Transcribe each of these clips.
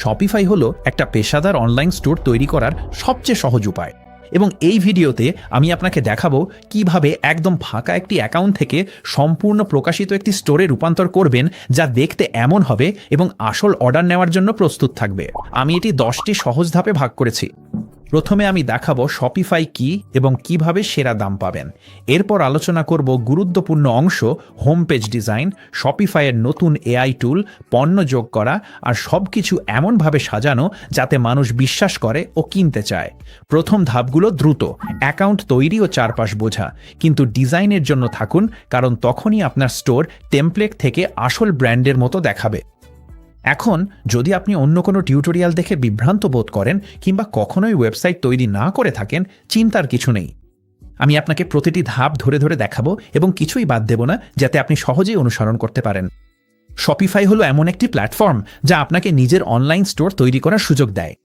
Shopify হলো একটা পেশাদার অনলাইন স্টোর তৈরি করার সবচেয়ে সহজ উপায় এবং এই ভিডিওতে আমি আপনাকে দেখাবো কিভাবে একদম ফাঁকা একটি অ্যাকাউন্ট থেকে সম্পূর্ণ প্রকাশিত একটি স্টোরে রূপান্তর করবেন যা দেখতে এমন হবে এবং আসল অর্ডার নেওয়ার জন্য প্রস্তুত থাকবে। আমি এটি 10টি সহজ ধাপে ভাগ করেছি। প্রথমে আমি দেখাবো শপিফাই কি এবং কিভাবে সেরা দাম পাবেন। এরপর আলোচনা করব গুরুত্বপূর্ণ অংশ, হোম পেজ ডিজাইন, শপিফাইয়ের নতুন এআই টুল, পণ্য যোগ করা আর সবকিছু এমনভাবে সাজানো যাতে মানুষ বিশ্বাস করে ও কিনতে চায়। প্রথম ধাপগুলো দ্রুত, অ্যাকাউন্ট তৈরি ও চারপাশ বোঝা, কিন্তু ডিজাইনের জন্য থাকুন, কারণ তখনই আপনার স্টোর টেমপ্লেট থেকে আসল ব্র্যান্ডের মতো দেখাবে। এখন যদি আপনি অন্য কোনো টিউটোরিয়াল দেখে বিভ্রান্ত বোধ করেন কিংবা কখনোই ওয়েবসাইট তৈরি না করে থাকেন, চিন্তার কিছু নেই। আমি আপনাকে প্রতিটি ধাপ ধরে ধরে দেখাবো এবং কিছুই বাদ দেব না, যাতে আপনি সহজেই অনুসরণ করতে পারেন। শপিফাই হলো এমন একটি প্ল্যাটফর্ম যা আপনাকে নিজের অনলাইন স্টোর তৈরি করার সুযোগ দেয়।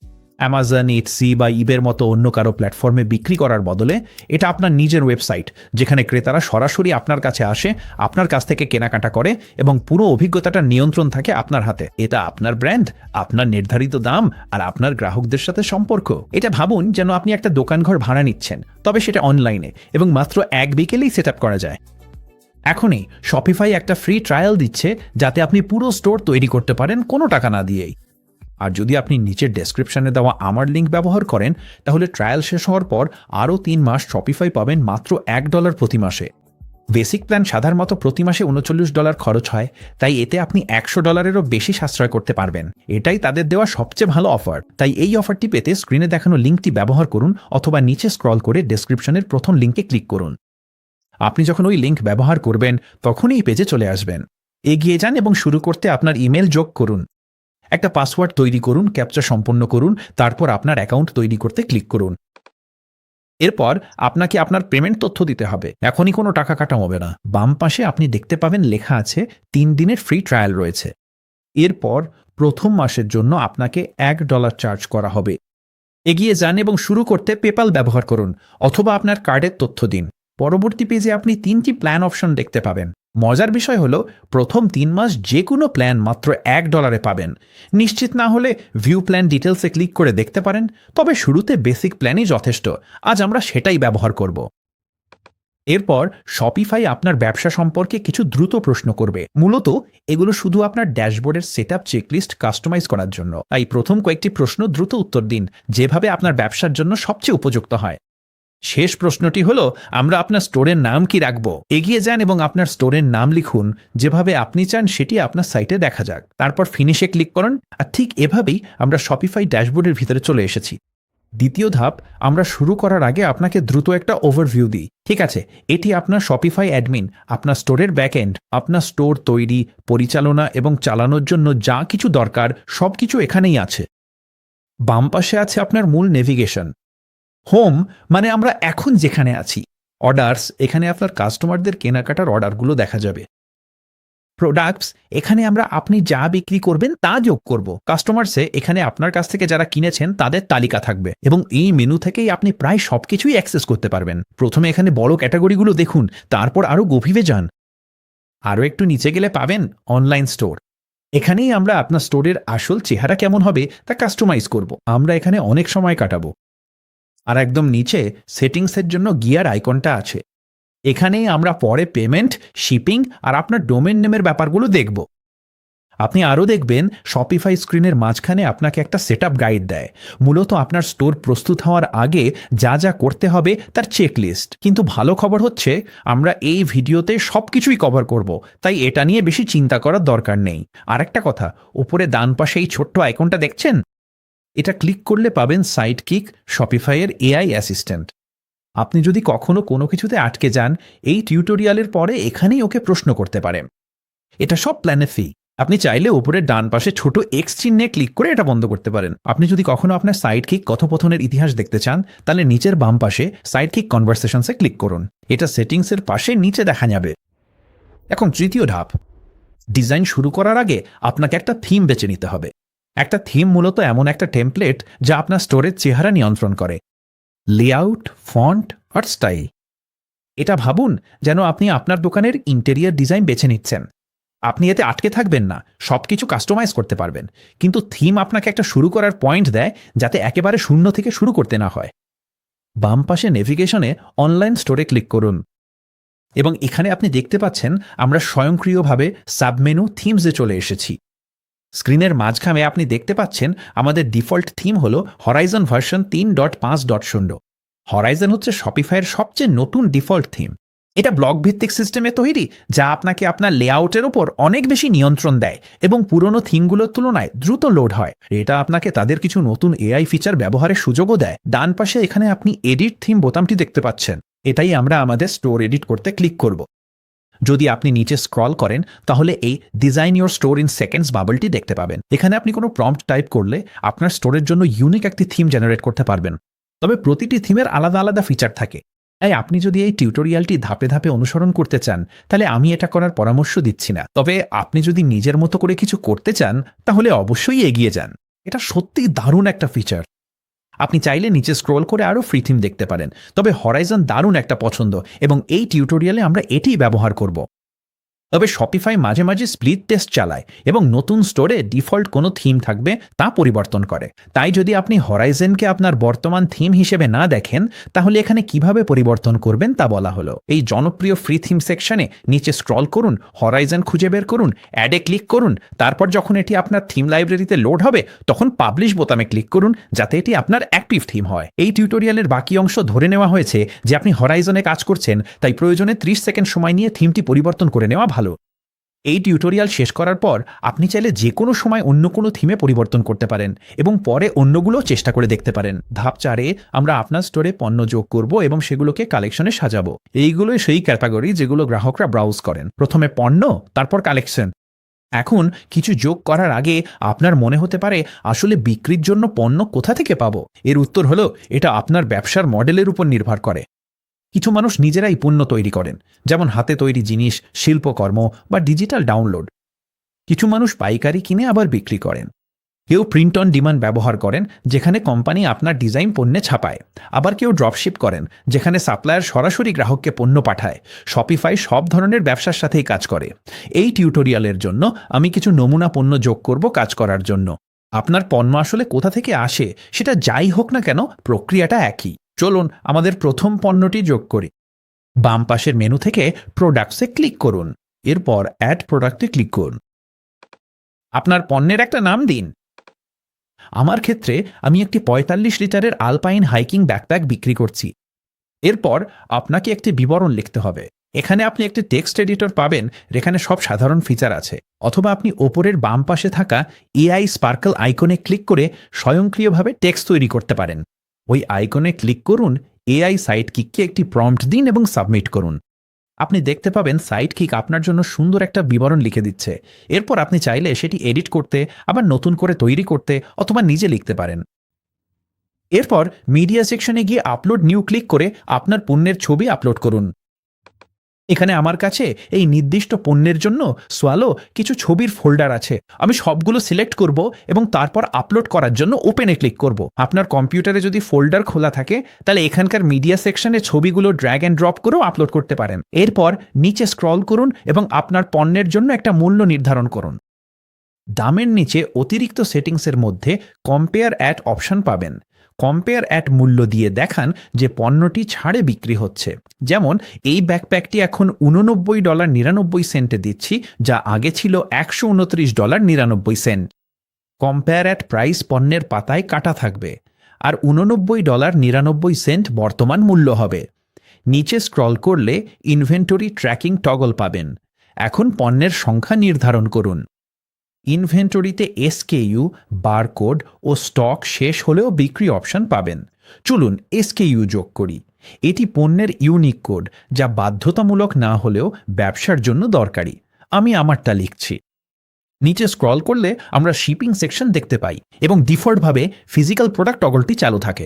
অ্যামাজন, ইটসি বা ইবের মতো অন্য কারো প্ল্যাটফর্মে বিক্রি করার বদলে এটা আপনার নিজের ওয়েবসাইট, যেখানে ক্রেতারা সরাসরি আপনার কাছে আসে, আপনার কাছ থেকে কেনাকাটা করে এবং পুরো অভিজ্ঞতাটার নিয়ন্ত্রণ থাকে আপনার হাতে। এটা আপনার ব্র্যান্ড, আপনার নির্ধারিত দাম আর আপনার গ্রাহকদের সাথে সম্পর্ক। এটা ভাবুন যেন আপনি একটা দোকানঘর ভাড়া নিচ্ছেন, তবে সেটা অনলাইনে এবং মাত্র এক বিকেলেই সেট আপ করা যায়। এখনই শপিফাই একটা ফ্রি ট্রায়াল দিচ্ছে যাতে আপনি পুরো স্টোর তৈরি করতে পারেন কোনো টাকা না দিয়েই। আর যদি আপনি নিচের ডেসক্রিপশনে দেওয়া আমার লিঙ্ক ব্যবহার করেন, তাহলে ট্রায়াল শেষ হওয়ার পর আরও 3 মাস শপিফাই পাবেন মাত্র $1 প্রতি মাসে। বেসিক প্ল্যান সাধারণত প্রতি মাসে $39 খরচ হয়, তাই এতে আপনি $100-এরও বেশি সাশ্রয় করতে পারবেন। এটাই তাদের দেওয়া সবচেয়ে ভালো অফার। তাই এই অফারটি পেতে স্ক্রিনে দেখানো লিঙ্কটি ব্যবহার করুন অথবা নিচে স্ক্রল করে ডেসক্রিপশনের প্রথম লিঙ্কে ক্লিক করুন। আপনি যখন ওই লিঙ্ক ব্যবহার করবেন তখনই এই পেজে চলে আসবেন। এগিয়ে যান এবং শুরু করতে আপনার ইমেল যোগ করুন। একটা পাসওয়ার্ড তৈরি করুন, ক্যাপচা সম্পন্ন করুন, তারপর আপনার অ্যাকাউন্ট তৈরি করতে ক্লিক করুন। এরপর আপনাকে আপনার পেমেন্ট তথ্য দিতে হবে। এখনই কোনো টাকা কাটা হবে না। বাম পাশে আপনি দেখতে পাবেন লেখা আছে 3 দিনের ফ্রি ট্রায়াল রয়েছে। এরপর প্রথম মাসের জন্য আপনাকে $1 চার্জ করা হবে। এগিয়ে যান এবং শুরু করতে পেপাল ব্যবহার করুন অথবা আপনার কার্ডের তথ্য দিন। পরবর্তী পেজে আপনি 3টি প্ল্যান অপশন দেখতে পাবেন। মজার বিষয় হলো প্রথম 3 মাস যে কোনো প্ল্যান মাত্র $1 পাবেন। নিশ্চিত না হলে ভিউ প্ল্যান ডিটেলসে ক্লিক করে দেখতে পারেন, তবে শুরুতে বেসিক প্ল্যানই যথেষ্ট। আজ আমরা সেটাই ব্যবহার করব। এরপর শপিফাই আপনার ব্যবসা সম্পর্কে কিছু দ্রুত প্রশ্ন করবে। মূলত এগুলো শুধু আপনার ড্যাশবোর্ডের সেটআপ চেকলিস্ট কাস্টমাইজ করার জন্য। তাই প্রথম কয়েকটি প্রশ্ন দ্রুত উত্তর দিন, যেভাবে আপনার ব্যবসার জন্য সবচেয়ে উপযুক্ত হয়। শেষ প্রশ্নটি হলো, আমরা আপনার স্টোরের নাম কি রাখব? এগিয়ে যান এবং আপনার স্টোরের নাম লিখুন যেভাবে আপনি চান সেটি আপনার সাইটে দেখা যাক। তারপর ফিনিশে ক্লিক করুন। আর ঠিক এভাবেই আমরা শপিফাই ড্যাশবোর্ডের ভিতরে চলে এসেছি। দ্বিতীয় ধাপ, আমরা শুরু করার আগে আপনাকে দ্রুত একটা ওভারভিউ দিই। ঠিক আছে, এটি আপনার শপিফাই অ্যাডমিন, আপনার স্টোরের ব্যাকএন্ড, আপনার স্টোর তৈরি, পরিচালনা এবং চালানোর জন্য যা কিছু দরকার সবকিছু এখানেই আছে। বাম পাশে আছে আপনার মূল নেভিগেশন। হোম মানে আমরা এখন যেখানে আছি। অর্ডার্স, এখানে আপনার কাস্টমারদের কেনাকাটার অর্ডারগুলো দেখা যাবে। প্রোডাক্টস, এখানে আমরা আপনি যা বিক্রি করবেন তা যোগ করব। কাস্টমার্সে, এখানে আপনার কাছ থেকে যারা কিনেছেন তাদের তালিকা থাকবে এবং এই মেনু থেকেই আপনি প্রায় সবকিছুই অ্যাক্সেস করতে পারবেন। প্রথমে এখানে বড় ক্যাটাগরিগুলো দেখুন, তারপর আরও গভীরে যান। আরও একটু নিচে গেলে পাবেন অনলাইন স্টোর। এখানেই আমরা আপনার স্টোরের আসল চেহারা কেমন হবে তা কাস্টমাইজ করব। আমরা এখানে অনেক সময় কাটাবো। আর একদম নিচে সেটিংসের জন্য গিয়ার আইকনটা আছে। এখানেই আমরা পরে পেমেন্ট, শিপিং আর আপনার ডোমেন নেমের ব্যাপারগুলো দেখব। আপনি আরও দেখবেন শপিফাই স্ক্রিনের মাঝখানে আপনাকে একটা সেটআপ গাইড দেয়। মূলত আপনার স্টোর প্রস্তুত হওয়ার আগে যা যা করতে হবে তার চেকলিস্ট। কিন্তু ভালো খবর হচ্ছে, আমরা এই ভিডিওতে সবকিছুই কভার করব, তাই এটা নিয়ে বেশি চিন্তা করার দরকার নেই। আরেকটা কথা, উপরে ডান পাশে এই ছোট্ট আইকনটা দেখছেন? এটা ক্লিক করলে পাবেন সাইডকিক, শপিফাইয়ের এআই অ্যাসিস্ট্যান্ট। আপনি যদি কখনো কোনো কিছুতে আটকে যান, এই টিউটোরিয়ালের পরে এখানেই ওকে প্রশ্ন করতে পারেন। এটা সব প্ল্যানে ফ্রি। আপনি চাইলে উপরের ডান পাশে ছোট এক্স চিহ্নে ক্লিক করে এটা বন্ধ করতে পারেন। আপনি যদি কখনো আপনার সাইডকিক কথোপকথনের ইতিহাস দেখতে চান, তাহলে নিচের বাম পাশে সাইডকিক কনভারসেশনসে ক্লিক করুন। এটা সেটিংসের পাশে নিচে দেখা যাবে। এখন তৃতীয় ধাপ, ডিজাইন শুরু করার আগে আপনাকে একটা থিম বেছে নিতে হবে। একটা থিম মূলত এমন একটা টেমপ্লেট যা আপনার স্টোরের চেহারা নিয়ন্ত্রণ করে। লেআউট, ফন্ট আর স্টাইল, এটা ভাবুন যেন আপনি আপনার দোকানের ইন্টেরিয়ার ডিজাইন বেছে নিচ্ছেন। আপনি এতে আটকে থাকবেন না, সবকিছু কাস্টমাইজ করতে পারবেন। কিন্তু থিম আপনাকে একটা শুরু করার পয়েন্ট দেয়, যাতে একেবারে শূন্য থেকে শুরু করতে না হয়। বাম পাশে নেভিগেশনে অনলাইন স্টোরে ক্লিক করুন এবং এখানে আপনি দেখতে পাচ্ছেন আমরা স্বয়ংক্রিয়ভাবে সাবমেনু থিমসে চলে এসেছি। স্ক্রিনের মাঝখানে আপনি দেখতে পাচ্ছেন আমাদের ডিফল্ট থিম হল হরাইজন ভার্সন 3.5.0। হরাইজন হচ্ছে শপিফাইয়ের সবচেয়ে নতুন ডিফল্ট থিম। এটা ব্লক ভিত্তিক সিস্টেমে তৈরি, যা আপনাকে আপনার লেআউটের ওপর অনেক বেশি নিয়ন্ত্রণ দেয় এবং পুরনো থিমগুলোর তুলনায় দ্রুত লোড হয়। এটা আপনাকে তাদের কিছু নতুন এআই ফিচার ব্যবহারের সুযোগও দেয়। ডান পাশে এখানে আপনি এডিট থিম বোতামটি দেখতে পাচ্ছেন। এটাই আমরা আমাদের স্টোর এডিট করতে ক্লিক করব। যদি আপনি নিচে স্ক্রল করেন তাহলে এই design your store in seconds বাবলটি দেখতে পাবেন। এখানে আপনি কোনো প্রম্পট টাইপ করলে আপনার স্টোরের জন্য ইউনিক একটি থিম জেনারেট করতে পারবেন। তবে প্রতিটি থিমের আলাদা আলাদা ফিচার থাকে। তাই আপনি যদি এই টিউটোরিয়ালটি ধাপে ধাপে অনুসরণ করতে চান তাহলে আমি এটা করার পরামর্শ দিচ্ছি না। তবে আপনি যদি নিজের মতো করে কিছু করতে চান তাহলে অবশ্যই এগিয়ে যান। এটা সত্যিই দারুণ একটা ফিচার। আপনি চাইলে নিচে স্ক্রল করে আরও ফ্রি থিম দেখতে পারেন। তবে হরাইজন দারুণ একটা পছন্দ এবং এই টিউটোরিয়ালে আমরা এটিই ব্যবহার করব। তবে শপিফাই মাঝে মাঝে স্প্লিট টেস্ট চালায় এবং নতুন স্টোরে ডিফল্ট কোনো থিম থাকবে তা পরিবর্তন করে। তাই যদি আপনি হরাইজনকে আপনার বর্তমান থিম হিসেবে না দেখেন তাহলে এখানে কিভাবে পরিবর্তন করবেন তা বলা হলো। এই জনপ্রিয় ফ্রি থিম সেকশনে নিচে স্ক্রল করুন, হরাইজন খুঁজে বের করুন, অ্যাডে ক্লিক করুন। তারপর যখন এটি আপনার থিম লাইব্রেরিতে লোড হবে তখন পাবলিশ বোতামে ক্লিক করুন, যাতে এটি আপনার অ্যাক্টিভ থিম হয়। এই টিউটোরিয়ালের বাকি অংশ ধরে নেওয়া হয়েছে যে আপনি হরাইজনে কাজ করছেন, তাই প্রয়োজনে 30 সেকেন্ড সময় নিয়ে থিমটি পরিবর্তন করে নেওয়া ভালো। এই টিউটোরিয়াল শেষ করার পর আপনি চাইলে যে কোনো সময় অন্য কোনো থিমে পরিবর্তন করতে পারেন এবং পরে অন্যগুলো চেষ্টা করে দেখতে পারেন। ধাপ 4-এ আমরা আপনার স্টোরে পণ্য যোগ করব এবং সেগুলোকে কালেকশনে সাজাবো। এইগুলোই সেই ক্যাটাগরি যেগুলো গ্রাহকরা ব্রাউজ করেন। প্রথমে পণ্য, তারপর কালেকশন। এখন কিছু যোগ করার আগে আপনার মনে হতে পারে আসলে বিক্রির জন্য পণ্য কোথা থেকে পাবো। এর উত্তর হলো এটা আপনার ব্যবসার মডেলের উপর নির্ভর করে। কিছু মানুষ নিজেরাই পণ্য তৈরি করেন, যেমন হাতে তৈরি জিনিস, শিল্পকর্ম বা ডিজিটাল ডাউনলোড। কিছু মানুষ পাইকারি কিনে আবার বিক্রি করেন। কেউ প্রিন্ট অন ডিমান্ড ব্যবহার করেন, যেখানে কোম্পানি আপনার ডিজাইন পণ্যে ছাপায়। আবার কেউ ড্রপশিপ করেন, যেখানে সাপ্লায়ার সরাসরি গ্রাহককে পণ্য পাঠায়। শপিফাই সব ধরনের ব্যবসার সাথেই কাজ করে। এই টিউটোরিয়ালের জন্য আমি কিছু নমুনা পণ্য যোগ করব কাজ করার জন্য। আপনার পণ্য আসলে কোথা থেকে আসে সেটা যাই হোক না কেন, প্রক্রিয়াটা একই। চলুন আমাদের প্রথম পণ্যটি যোগ করি। বাম পাশের মেনু থেকে প্রোডাক্টসে ক্লিক করুন, এরপর অ্যাড প্রোডাক্টে ক্লিক করুন। আপনার পণ্যের একটা নাম দিন। আমার ক্ষেত্রে আমি একটি 45 লিটারের আলপাইন হাইকিং ব্যাকপ্যাক বিক্রি করছি। এরপর আপনাকে একটি বিবরণ লিখতে হবে। এখানে আপনি একটি টেক্সট এডিটর পাবেন, যেখানে সব সাধারণ ফিচার আছে। অথবা আপনি ওপরের বাম পাশে থাকা এআই স্পার্কল আইকনে ক্লিক করে স্বয়ংক্রিয়ভাবে টেক্সট তৈরি করতে পারেন। ওই আইকনে ক্লিক করুন, এআই সাইডকিককে একটি প্রম্পট দিন এবং সাবমিট করুন। আপনি দেখতে পাবেন সাইডকিক আপনার জন্য সুন্দর একটা বিবরণ লিখে দিচ্ছে। এরপর আপনি চাইলে সেটি এডিট করতে, আবার নতুন করে তৈরি করতে অথবা নিজে লিখতে পারেন। এরপর মিডিয়া সেকশনে গিয়ে আপলোড নিউ ক্লিক করে আপনার পণ্যের ছবি আপলোড করুন। এখানে আমার কাছে এই নির্দিষ্ট পণ্যের জন্য সোয়ালো কিছু ছবির ফোল্ডার আছে। আমি সবগুলো সিলেক্ট করব এবং তারপর আপলোড করার জন্য ওপেনে ক্লিক করব। আপনার কম্পিউটারে যদি ফোল্ডার খোলা থাকে তাহলে এখানকার মিডিয়া সেকশনে ছবিগুলো ড্র্যাগ অ্যান্ড ড্রপ করেও আপলোড করতে পারেন। এরপর নিচে স্ক্রল করুন এবং আপনার পণ্যের জন্য একটা মূল্য নির্ধারণ করুন। দামের নিচে অতিরিক্ত সেটিংসের মধ্যে কম্পেয়ার অ্যাট অপশন পাবেন। কম্পেয়ার অ্যাট মূল্য দিয়ে দেখান যে পণ্যটি ছাড়ে বিক্রি হচ্ছে। যেমন এই ব্যাকপ্যাকটি এখন $89.99 দিচ্ছি, যা আগে ছিল $129.99। কম্পেয়ার অ্যাট প্রাইস পণ্যের পাতায় কাটা থাকবে, আর $89.99 বর্তমান মূল্য হবে। নিচে স্ক্রল করলে ইনভেন্টরি ট্র্যাকিং টগল পাবেন। এখন পণ্যের সংখ্যা নির্ধারণ করুন। ইনভেন্টরিতে এসকেইউ, বারকোড ও স্টক শেষ হলেও বিক্রি অপশন পাবেন। চলুন এসকেইউ যোগ করি। এটি পণ্যের ইউনিক কোড, যা বাধ্যতামূলক না হলেও ব্যবসার জন্য দরকারি। আমি আমারটা লিখছি। নিচে স্ক্রল করলে আমরা শিপিং সেকশন দেখতে পাই এবং ডিফল্টভাবে ফিজিক্যাল প্রোডাক্ট টগলটি চালু থাকে।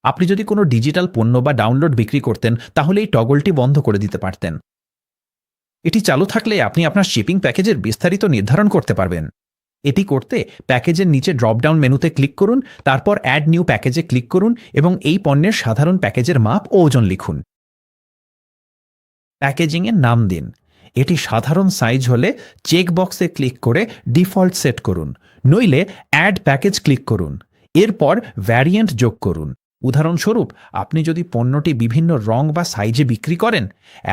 আপনি যদি কোনো ডিজিটাল পণ্য বা ডাউনলোড বিক্রি করতেন তাহলে এই টগলটি বন্ধ করে দিতে পারতেন। এটি চালু থাকলে আপনি আপনার শিপিং প্যাকেজের বিস্তারিত নির্ধারণ করতে পারবেন। এটি করতে প্যাকেজের নিচে ড্রপডাউন মেনুতে ক্লিক করুন, তারপর অ্যাড নিউ প্যাকেজে ক্লিক করুন এবং এই পণ্যের সাধারণ প্যাকেজের মাপ ও ওজন লিখুন। প্যাকেজিংয়ের নাম দিন। এটি সাধারণ সাইজ হলে চেক বক্সে ক্লিক করে ডিফল্ট সেট করুন, নইলে অ্যাড প্যাকেজ ক্লিক করুন। এরপর ভ্যারিয়েন্ট যোগ করুন। উদাহরণস্বরূপ, আপনি যদি পণ্যটি বিভিন্ন রং বা সাইজে বিক্রি করেন,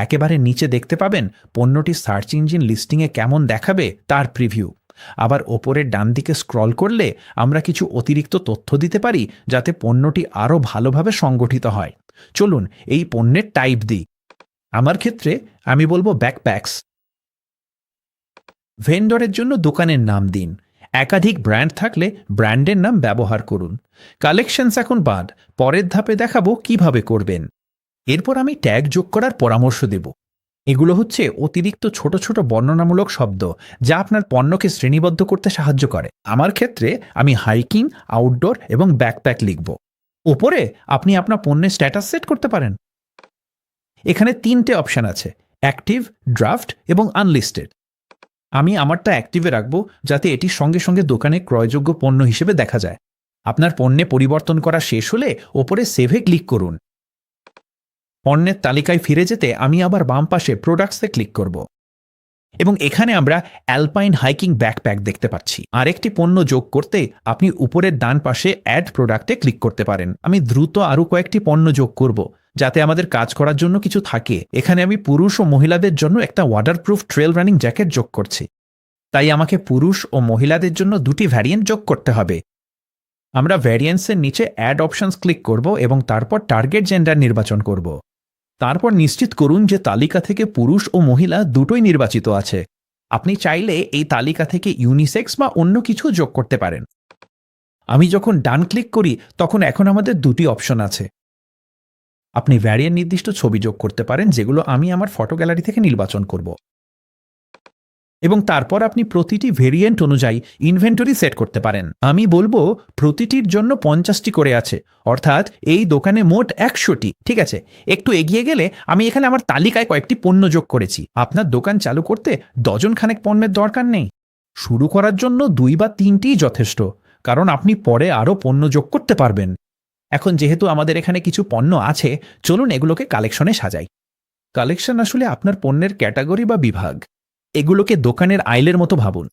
একেবারে নিচে দেখতে পাবেন পণ্যটি সার্চ ইঞ্জিন লিস্টিংয়ে কেমন দেখাবে তার প্রিভিউ। আবার ওপরের ডান দিকে স্ক্রল করলে আমরা কিছু অতিরিক্ত তথ্য দিতে পারি যাতে পণ্যটি আরও ভালোভাবে সংগঠিত হয়। চলুন এই পণ্যের টাইপ দিই। আমার ক্ষেত্রে আমি বলবো ব্যাকপ্যাকস। ভেন্ডরের জন্য দোকানের নাম দিন। একাধিক ব্র্যান্ড থাকলে ব্র্যান্ডের নাম ব্যবহার করুন। কালেকশনস এখন বাদ, পরের ধাপে দেখাবো কিভাবে করবেন। এরপর আমি ট্যাগ যোগ করার পরামর্শ দেব। এগুলো হচ্ছে অতিরিক্ত ছোট ছোট বর্ণনামূলক শব্দ যা আপনার পণ্যকে শ্রেণীবদ্ধ করতে সাহায্য করে। আমার ক্ষেত্রে আমি হাইকিং, আউটডোর এবং ব্যাকপ্যাক লিখব। ওপরে আপনি আপনার পণ্যের স্ট্যাটাস সেট করতে পারেন। এখানে 3টে অপশন আছে: অ্যাক্টিভ, ড্রাফট এবং আনলিস্টেড। আমি আমারটা অ্যাক্টিভে রাখবো যাতে এটি সঙ্গে সঙ্গে দোকানে ক্রয়যোগ্য পণ্য হিসেবে দেখা যায়। আপনার পণ্যে পরিবর্তন করা শেষ হলে ওপরে সেভে ক্লিক করুন। পণ্যের তালিকায় ফিরে যেতে আমি আবার বাম পাশে প্রোডাক্টসে ক্লিক করব এবং এখানে আমরা অ্যালপাইন হাইকিং ব্যাকপ্যাক দেখতে পাচ্ছি। আরেকটি পণ্য যোগ করতে আপনি উপরের ডান পাশে অ্যাড প্রোডাক্টে ক্লিক করতে পারেন। আমি দ্রুত আরও কয়েকটি পণ্য যোগ করব যাতে আমাদের কাজ করার জন্য কিছু থাকে। এখানে আমি পুরুষ ও মহিলাদের জন্য একটা ওয়াটারপ্রুফ ট্রেল রানিং জ্যাকেট যোগ করছি, তাই আমাকে পুরুষ ও মহিলাদের জন্য 2টি ভ্যারিয়েন্ট যোগ করতে হবে। আমরা ভ্যারিয়েন্টসের নিচে অ্যাড অপশনস ক্লিক করব এবং তারপর টার্গেট জেন্ডার নির্বাচন করব। তারপর নিশ্চিত করুন যে তালিকা থেকে পুরুষ ও মহিলা দুটোই নির্বাচিত আছে। আপনি চাইলে এই তালিকা থেকে ইউনিসেক্স বা অন্য কিছু যোগ করতে পারেন। আমি যখন ডান ক্লিক করি তখন এখন আমাদের 2টি অপশন আছে। আপনি ভ্যারিয়েন্ট নির্দিষ্ট ছবি যোগ করতে পারেন, যেগুলো আমি আমার ফটো গ্যালারি থেকে নির্বাচন করব, এবং তারপর আপনি প্রতিটি ভেরিয়েন্ট অনুযায়ী ইনভেন্টরি সেট করতে পারেন। আমি বলবো প্রতিটির জন্য 50টি করে আছে, অর্থাৎ এই দোকানে মোট 100টি। ঠিক আছে, একটু এগিয়ে গেলে আমি এখানে আমার তালিকায় কয়েকটি পণ্য যোগ করেছি। আপনার দোকান চালু করতে ডজনখানেক পণ্যের দরকার নেই। শুরু করার জন্য 2 বা 3টিই যথেষ্ট, কারণ আপনি পরে আরও পণ্য যোগ করতে পারবেন। এখন যেহেতু আমাদের এখানে কিছু পণ্য আছে, চলুন এগুলোকে কালেকশনে সাজাই। কালেকশন আসলে আপনার পণ্যের ক্যাটাগরি বা বিভাগ। এগুলোকে দোকানের আইলের মতো ভাবুন,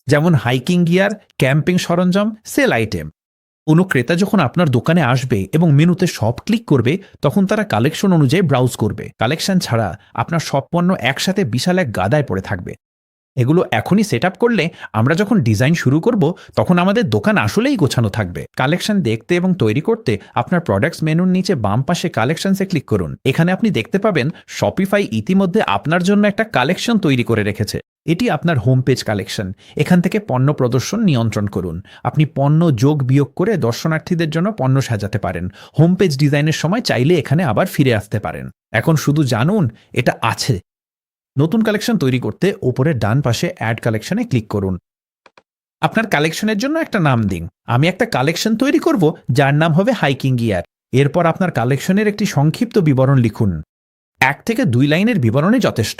যেমন হাইকিং গিয়ার, ক্যাম্পিং সরঞ্জাম, সেল আইটেম। কোনো ক্রেতা যখন আপনার দোকানে আসবে এবং মেনুতে সব ক্লিক করবে, তখন তারা কালেকশন অনুযায়ী ব্রাউজ করবে। কালেকশন ছাড়া আপনার সব পণ্য একসাথে বিশাল এক গাদায় পড়ে থাকবে। এগুলো এখনই সেট আপ করলে আমরা যখন ডিজাইন শুরু করব তখন আমাদের দোকান আসলেই গোছানো থাকবে। কালেকশন দেখতে এবং তৈরি করতে আপনার প্রোডাক্টস মেনুর নিচে বাম পাশে কালেকশনসে ক্লিক করুন। এখানে আপনি দেখতে পাবেন শপিফাই ইতিমধ্যে আপনার জন্য একটা কালেকশন তৈরি করে রেখেছে। এটি আপনার হোম পেজ কালেকশন। এখান থেকে পণ্য প্রদর্শন নিয়ন্ত্রণ করুন। আপনি পণ্য যোগ বিয়োগ করে দর্শনার্থীদের জন্য পণ্য সাজাতে পারেন। হোম পেজ ডিজাইনের সময় চাইলে এখানে আবার ফিরে আসতে পারেন। এখন শুধু জানুন এটা আছে। নতুন কালেকশন তৈরি করতে উপরের ডান পাশে অ্যাড কালেকশনে ক্লিক করুন। আপনার কালেকশনের জন্য একটা নাম দিন। আমি একটা কালেকশন তৈরি করব যার নাম হবে হাইকিং গিয়ার। এরপর আপনার কালেকশনের একটি সংক্ষিপ্ত বিবরণ লিখুন। 1 থেকে 2 লাইনের বিবরণে যথেষ্ট।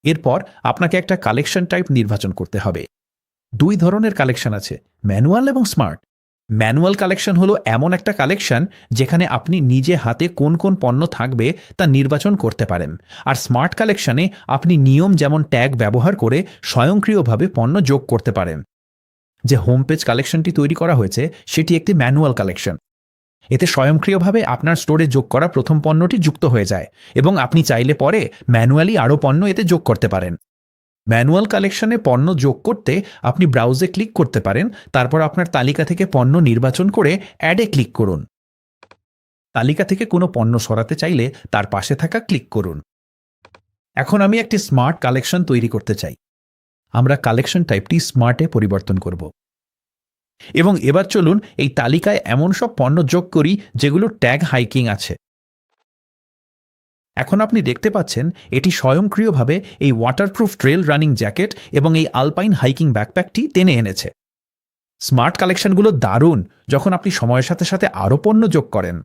এরপর আপনাকে একটা কালেকশন টাইপ নির্বাচন করতে হবে। 2 ধরনের কালেকশন আছে, ম্যানুয়াল এবং স্মার্ট। ম্যানুয়াল কালেকশন হলো এমন একটা কালেকশন যেখানে আপনি নিজে হাতে কোন কোন পণ্য থাকবে তা নির্বাচন করতে পারেন। আর স্মার্ট কালেকশনে আপনি নিয়ম যেমন ট্যাগ ব্যবহার করে স্বয়ংক্রিয়ভাবে পণ্য যোগ করতে পারেন। যে হোম পেজ কালেকশনটি তৈরি করা হয়েছে সেটি একটি ম্যানুয়াল কালেকশন। এতে স্বয়ংক্রিয়ভাবে আপনার স্টোরে যোগ করা প্রথম পণ্যটি যুক্ত হয়ে যায় এবং আপনি চাইলে পরে ম্যানুয়ালি আরও পণ্য এতে যোগ করতে পারেন। ম্যানুয়াল কালেকশনে পণ্য যোগ করতে আপনি ব্রাউজে ক্লিক করতে পারেন, তারপর আপনার তালিকা থেকে পণ্য নির্বাচন করে অ্যাডে ক্লিক করুন। তালিকা থেকে কোনো পণ্য সরাতে চাইলে তার পাশে থাকা ক্লিক করুন। এখন আমি একটি স্মার্ট কালেকশন তৈরি করতে চাই। আমরা কালেকশন টাইপটি স্মার্টে পরিবর্তন করব এবং এবার চলুন এই তালিকায় এমন সব পণ্য যোগ করি যেগুলো ট্যাগ হাইকিং আছে। এখন আপনি দেখতে পাচ্ছেন এটি স্বয়ংক্রিয়ভাবে এই ওয়াটারপ্রুফ ট্রেল রানিং জ্যাকেট এবং এই আলপাইন হাইকিং ব্যাকপ্যাকটি টেনে এনেছে। স্মার্ট কালেকশনগুলো দারুণ যখন আপনি সময়ের সাথে সাথে আরও পণ্য যোগ করেন।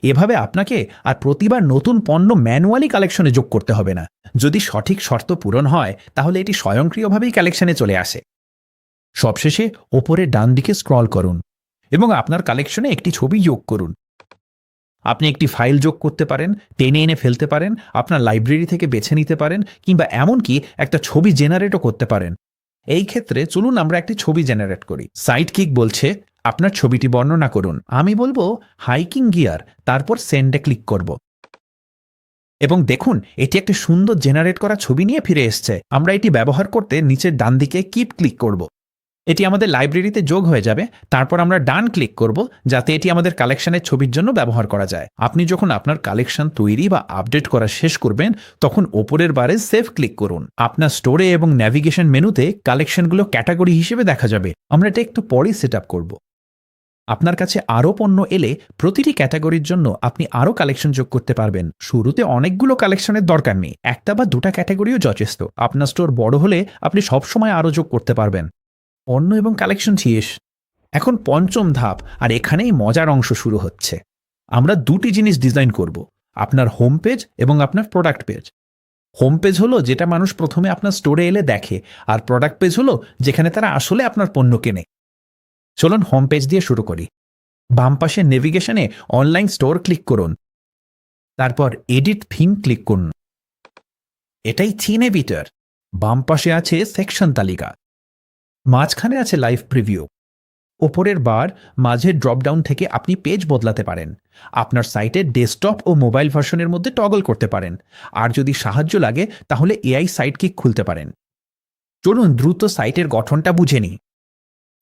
এভাবে আপনাকে আর প্রতিবার নতুন পণ্য ম্যানুয়ালি কালেকশনে যোগ করতে হবে না। যদি সঠিক শর্ত পূরণ হয় তাহলে এটি স্বয়ংক্রিয়ভাবেই কালেকশনে চলে আসে। সবশেষে ওপরে ডান দিকে স্ক্রল করুন এবং আপনার কালেকশনে একটি ছবি যোগ করুন। আপনি একটি ফাইল যোগ করতে পারেন, টেনে এনে ফেলতে পারেন, আপনার লাইব্রেরি থেকে বেছে নিতে পারেন, কিংবা এমনকি একটা ছবি জেনারেটও করতে পারেন। এই ক্ষেত্রে চলুন আমরা একটি ছবি জেনারেট করি। সাইডকিক বলছে আপনার ছবিটি বর্ণনা করুন। আমি বলবো হাইকিং গিয়ার, তারপর সেন্ডে ক্লিক করব। এবং দেখুন এটি একটি সুন্দর জেনারেট করা ছবি নিয়ে ফিরে এসছে। আমরা এটি ব্যবহার করতে নিচের ডান দিকে কিপ ক্লিক করব। এটি আমাদের লাইব্রেরিতে যোগ হয়ে যাবে। তারপর আমরা ডান ক্লিক করব যাতে এটি আমাদের কালেকশনের ছবির জন্য ব্যবহার করা যায়। আপনি যখন আপনার কালেকশন তৈরি বা আপডেট করা শেষ করবেন তখন ওপরের বারে সেভ ক্লিক করুন। আপনার স্টোরে এবং ন্যাভিগেশন মেনুতে কালেকশনগুলো ক্যাটাগরি হিসেবে দেখা যাবে। আমরা এটা একটু পরেই সেট আপ করব। আপনার কাছে আরও পণ্য এলে প্রতিটি ক্যাটাগরির জন্য আপনি আরও কালেকশন যোগ করতে পারবেন। শুরুতে অনেকগুলো কালেকশনের দরকার নেই, একটা বা দুটা ক্যাটাগরিও যথেষ্ট। আপনার স্টোর বড় হলে আপনি সবসময় আরও যোগ করতে পারবেন। পণ্য এবং কালেকশন শেষ, এখন পঞ্চম ধাপ, আর এখানেই মজার অংশ শুরু হচ্ছে। আমরা দুটি জিনিস ডিজাইন করব, আপনার হোম পেজ এবং আপনার প্রোডাক্ট পেজ। হোম পেজ হলো যেটা মানুষ প্রথমে আপনার স্টোরে এলে দেখে, আর প্রোডাক্ট পেজ হলো যেখানে তারা আসলে আপনার পণ্য কেনে। চলুন হোম পেজ দিয়ে শুরু করি। বাম পাশে নেভিগেশনে অনলাইন স্টোর ক্লিক করুন, তারপর এডিট থিম ক্লিক করুন। এটাই থিম এডিটর। বাম পাশে আছে সেকশন তালিকা, মাঝখানে আছে লাইভ প্রিভিউ। ওপরের বার মাঝের ড্রপডাউন থেকে আপনি পেজ বদলাতে পারেন। আপনার সাইটের ডেস্কটপ ও মোবাইল ভার্সনের মধ্যে টগল করতে পারেন। আর যদি সাহায্য লাগে তাহলে এআই সাইটকিক খুলতে পারেন। চলুন দ্রুত সাইটের গঠনটা বুঝে নিই।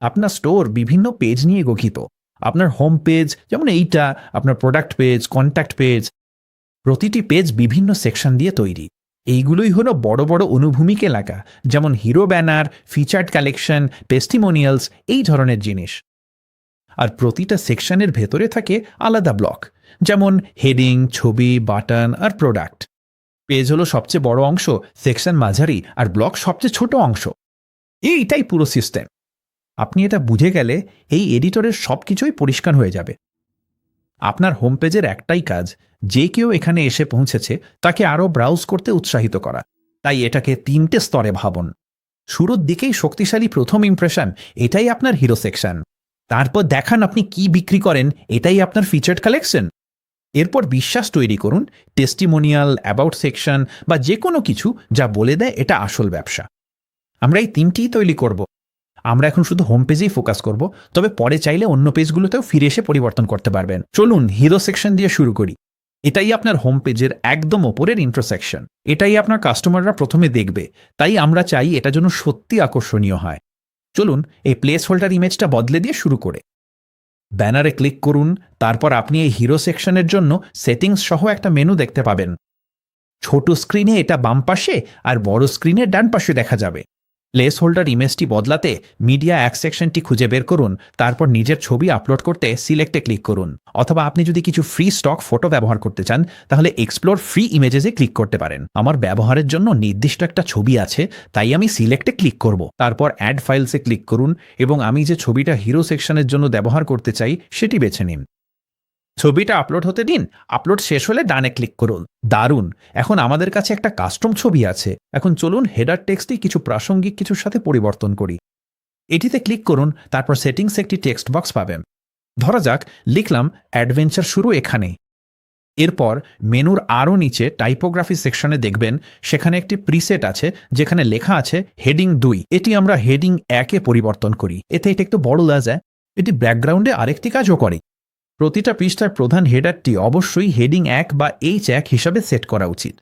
আপনার স্টোর বিভিন্ন পেজ নিয়ে গঠিত। আপনার হোম পেজ যেমন এইটা, আপনার প্রোডাক্ট পেজ, কন্ট্যাক্ট পেজ, প্রতিটি পেজ বিভিন্ন সেকশন দিয়ে তৈরি। এইগুলোই হলো বড় বড় অনুভূমিক এলাকা, যেমন hero banner, featured collection, testimonials, এই ধরনের জিনিস। আর প্রতিটা সেকশনের ভেতরে থাকে আলাদা ব্লক, যেমন হেডিং, ছবি, বাটন আর প্রোডাক্ট। পেজ হলো সবচেয়ে বড় অংশ, সেকশন মাঝারি, আর ব্লক সবচেয়ে ছোট অংশ। এইটাই পুরো সিস্টেম। আপনি এটা বুঝে গেলে এই এডিটরের সব কিছুই পরিষ্কার হয়ে যাবে। আপনার হোম পেজের একটাই কাজ, যে কেউ এখানে এসে পৌঁছেছে তাকে আরও ব্রাউজ করতে উৎসাহিত করা। তাই এটাকে 3টে স্তরে ভাবুন। শুরুর দিকেই শক্তিশালী প্রথম ইমপ্রেশন, এটাই আপনার হিরো সেকশন। তারপর দেখান আপনি কি বিক্রি করেন, এটাই আপনার ফিচার্ড কালেকশন। এরপর বিশ্বাস তৈরি করুন, টেস্টিমোনিয়াল, অ্যাবাউট সেকশন বা যে কোনো কিছু যা বলে দেয় এটা আসল ব্যবসা। আমরা এই 3টিই তৈরি করব। আমরা এখন শুধু হোম পেজেই ফোকাস করব, তবে পরে চাইলে অন্য পেজগুলোতেও ফিরে এসে পরিবর্তন করতে পারবেন। চলুন হিরো সেকশন দিয়ে শুরু করি। এটাই আপনার হোম পেজের একদম ওপরের ইন্টারসেকশন। এটাই আপনার কাস্টমাররা প্রথমে দেখবে, তাই আমরা চাই এটা যেন সত্যি আকর্ষণীয় হয়। চলুন এই প্লেস হোল্ডার ইমেজটা বদলে দিয়ে শুরু করে ব্যানারে ক্লিক করুন। তারপর আপনি এই হিরো সেকশনের জন্য সেটিংস সহ একটা মেনু দেখতে পাবেন। ছোট স্ক্রিনে এটা বাম পাশে আর বড় স্ক্রিনে ডান পাশে দেখা যাবে। প্লেস হোল্ডার ইমেজটি বদলাতে মিডিয়া এক সেকশনটি খুঁজে বের করুন, তারপর নিজের ছবি আপলোড করতে সিলেক্টে ক্লিক করুন। অথবা আপনি যদি কিছু ফ্রি স্টক ফটো ব্যবহার করতে চান তাহলে এক্সপ্লোর ফ্রি ইমেজেসে ক্লিক করতে পারেন। আমার ব্যবহারের জন্য নির্দিষ্ট একটা ছবি আছে, তাই আমি সিলেক্টে ক্লিক করব। তারপর অ্যাড ফাইলসে ক্লিক করুন এবং আমি যে ছবিটা হিরো সেকশনের জন্য ব্যবহার করতে চাই সেটি বেছে নিন। ছবিটা আপলোড হতে দিন। আপলোড শেষ হলে ডানে ক্লিক করুন। দারুণ, এখন আমাদের কাছে একটা কাস্টম ছবি আছে। এখন চলুন হেডার টেক্সটটি কিছু প্রাসঙ্গিক কিছুর সাথে পরিবর্তন করি। এটিতে ক্লিক করুন, তারপর সেটিংসে একটি টেক্সট বক্স পাবেন। ধরা যাক লিখলাম অ্যাডভেঞ্চার শুরু এখানেই। এরপর মেনুর আরও নিচে টাইপোগ্রাফি সেকশনে দেখবেন সেখানে একটি প্রিসেট আছে যেখানে লেখা আছে হেডিং 2। এটি আমরা হেডিং 1-এ পরিবর্তন করি, এতে এটা একটু বড় লাগে। এটি ব্যাকগ্রাউন্ডে আরেকটি কাজও করে। প্রতিটা পৃষ্ঠার প্রধান হেডারটি অবশ্যই হেডিং 1 বা H1 হিসাবে সেট করা উচিত।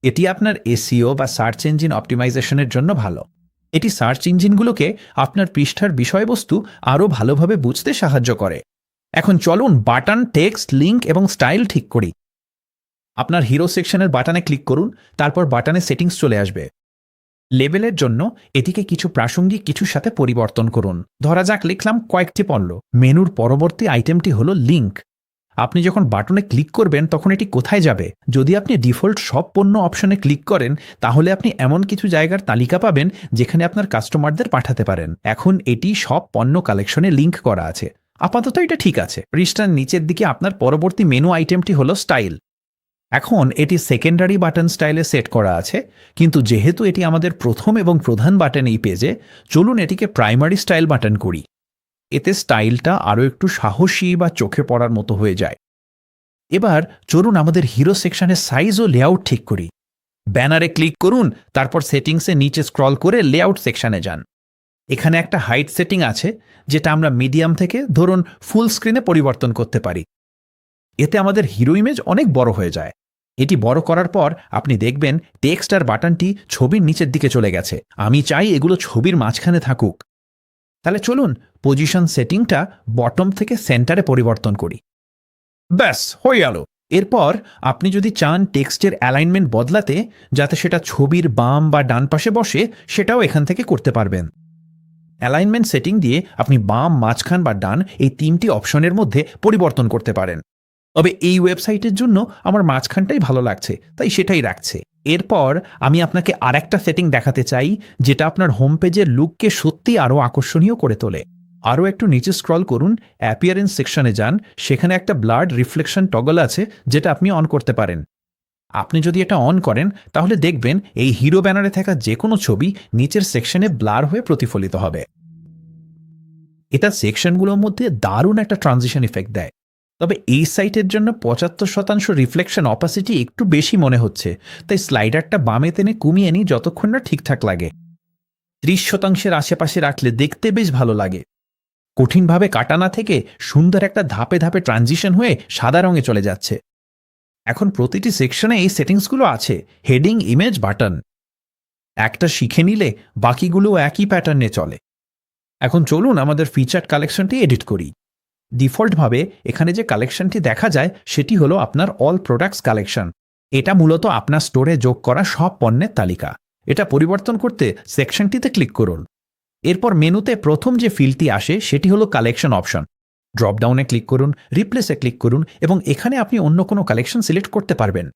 এটি আপনার এসইও বা সার্চ ইঞ্জিন অপটিমাইজেশনের জন্য ভালো। এটি সার্চ ইঞ্জিনগুলোকে আপনার পৃষ্ঠার বিষয়বস্তু আরও ভালোভাবে বুঝতে সাহায্য করে। এখন চলুন বাটন, টেক্সট, লিঙ্ক এবং স্টাইল ঠিক করি। আপনার হিরো সেকশনের বাটনে ক্লিক করুন, তারপর বাটনে সেটিংস চলে আসবে। লেবেলের জন্য এটিকে কিছু প্রাসঙ্গিক কিছুর সাথে পরিবর্তন করুন। ধরা যাক লিখলাম কয়েকটি পণ্য। মেনুর পরবর্তী আইটেমটি হলো লিঙ্ক। আপনি যখন বাটনে ক্লিক করবেন তখন এটি কোথায় যাবে? যদি আপনি ডিফল্ট সব পণ্য অপশনে ক্লিক করেন তাহলে আপনি এমন কিছু জায়গার তালিকা পাবেন যেখানে আপনার কাস্টমারদের পাঠাতে পারেন। এখন এটি সব পণ্য কালেকশনে লিঙ্ক করা আছে। আপাতত এটা ঠিক আছে। পৃষ্ঠার নিচের দিকে আপনার পরবর্তী মেনু আইটেমটি হলো স্টাইল। এখন এটি সেকেন্ডারি বাটন স্টাইলে সেট করা আছে, কিন্তু যেহেতু এটি আমাদের প্রথম এবং প্রধান বাটন এই পেজে, চলুন এটিকে প্রাইমারি স্টাইল বাটন করি। এতে স্টাইলটা আরও একটু সাহসী বা চোখে পড়ার মতো হয়ে যায়। এবার চলুন আমাদের হিরো সেকশনের সাইজ ও লেআউট ঠিক করি। ব্যানারে ক্লিক করুন, তারপর সেটিংসে নিচে স্ক্রল করে লেআউট সেকশনে যান। এখানে একটা হাইট সেটিং আছে, যেটা আমরা মিডিয়াম থেকে ধরুন ফুল স্ক্রিনে পরিবর্তন করতে পারি। এতে আমাদের হিরো ইমেজ অনেক বড় হয়ে যায়। এটি বড় করার পর আপনি দেখবেন টেক্সট আর বাটনটি ছবির নিচের দিকে চলে গেছে। আমি চাই এগুলো ছবির মাঝখানে থাকুক। তাহলে চলুন পজিশন সেটিংটা বটম থেকে সেন্টারে পরিবর্তন করি। ব্যাস হয়ে গেল। এরপর আপনি যদি চান টেক্সটের অ্যালাইনমেন্ট বদলাতে, যাতে সেটা ছবির বাম বা ডান পাশে বসে, সেটাও এখান থেকে করতে পারবেন। অ্যালাইনমেন্ট সেটিং দিয়ে আপনি বাম, মাঝখান বা ডান এই তিনটি অপশনের মধ্যে পরিবর্তন করতে পারেন। তবে এই ওয়েবসাইটের জন্য আমার মাঝখানটাই ভালো লাগছে, তাই সেটাই রাখছে। এরপর আমি আপনাকে আরেকটা সেটিং দেখাতে চাই, যেটা আপনার হোম পেজের লুককে সত্যি আরও আকর্ষণীয় করে তোলে। আরও একটু নিচে স্ক্রল করুন, অ্যাপিয়ারেন্স সেকশনে যান। সেখানে একটা ব্লাড রিফ্লেকশন টগল আছে, যেটা আপনি অন করতে পারেন। আপনি যদি এটা অন করেন, তাহলে দেখবেন এই হিরো ব্যানারে থাকা যে কোনো ছবি নিচের সেকশনে ব্লার হয়ে প্রতিফলিত হবে। এটা সেকশনগুলোর মধ্যে দারুণ একটা ট্রানজিশন ইফেক্ট দেয়। তবে এই সাইটের জন্য ৭৫% রিফ্লেকশন অপাসিটি একটু বেশি মনে হচ্ছে, তাই স্লাইডারটা বামে টেনে কমিয়ে নিই যতক্ষণ না ঠিকঠাক লাগে। ৩০% আশেপাশে রাখলে দেখতে বেশ ভালো লাগে। কঠিনভাবে কাটা না থেকে সুন্দর একটা ধাপে ধাপে ট্রানজিশন হয়ে সাদা রঙে চলে যাচ্ছে। এখন প্রতিটি সেকশনে এই সেটিংসগুলো আছে, হেডিং, ইমেজ, বাটন। একটা শিখে নিলে বাকিগুলো একই প্যাটার্নে চলে। এখন চলুন আমাদের ফিচার্ড কালেকশনটি এডিট করি। ডিফল্টভাবে এখানে যে কালেকশনটি দেখা যায় সেটি হলো আপনার অল প্রোডাক্টস কালেকশন। এটা মূলত আপনার স্টোরে যোগ করা সব পণ্যের তালিকা। এটা পরিবর্তন করতে সেকশনটিতে ক্লিক করুন। এরপর মেনুতে প্রথম যে ফিল্ডটি আসে সেটি হলো কালেকশন অপশন। ড্রপডাউনে ক্লিক করুন, রিপ্লেসে ক্লিক করুন এবং এখানে আপনি অন্য কোনো কালেকশন সিলেক্ট করতে পারবেন।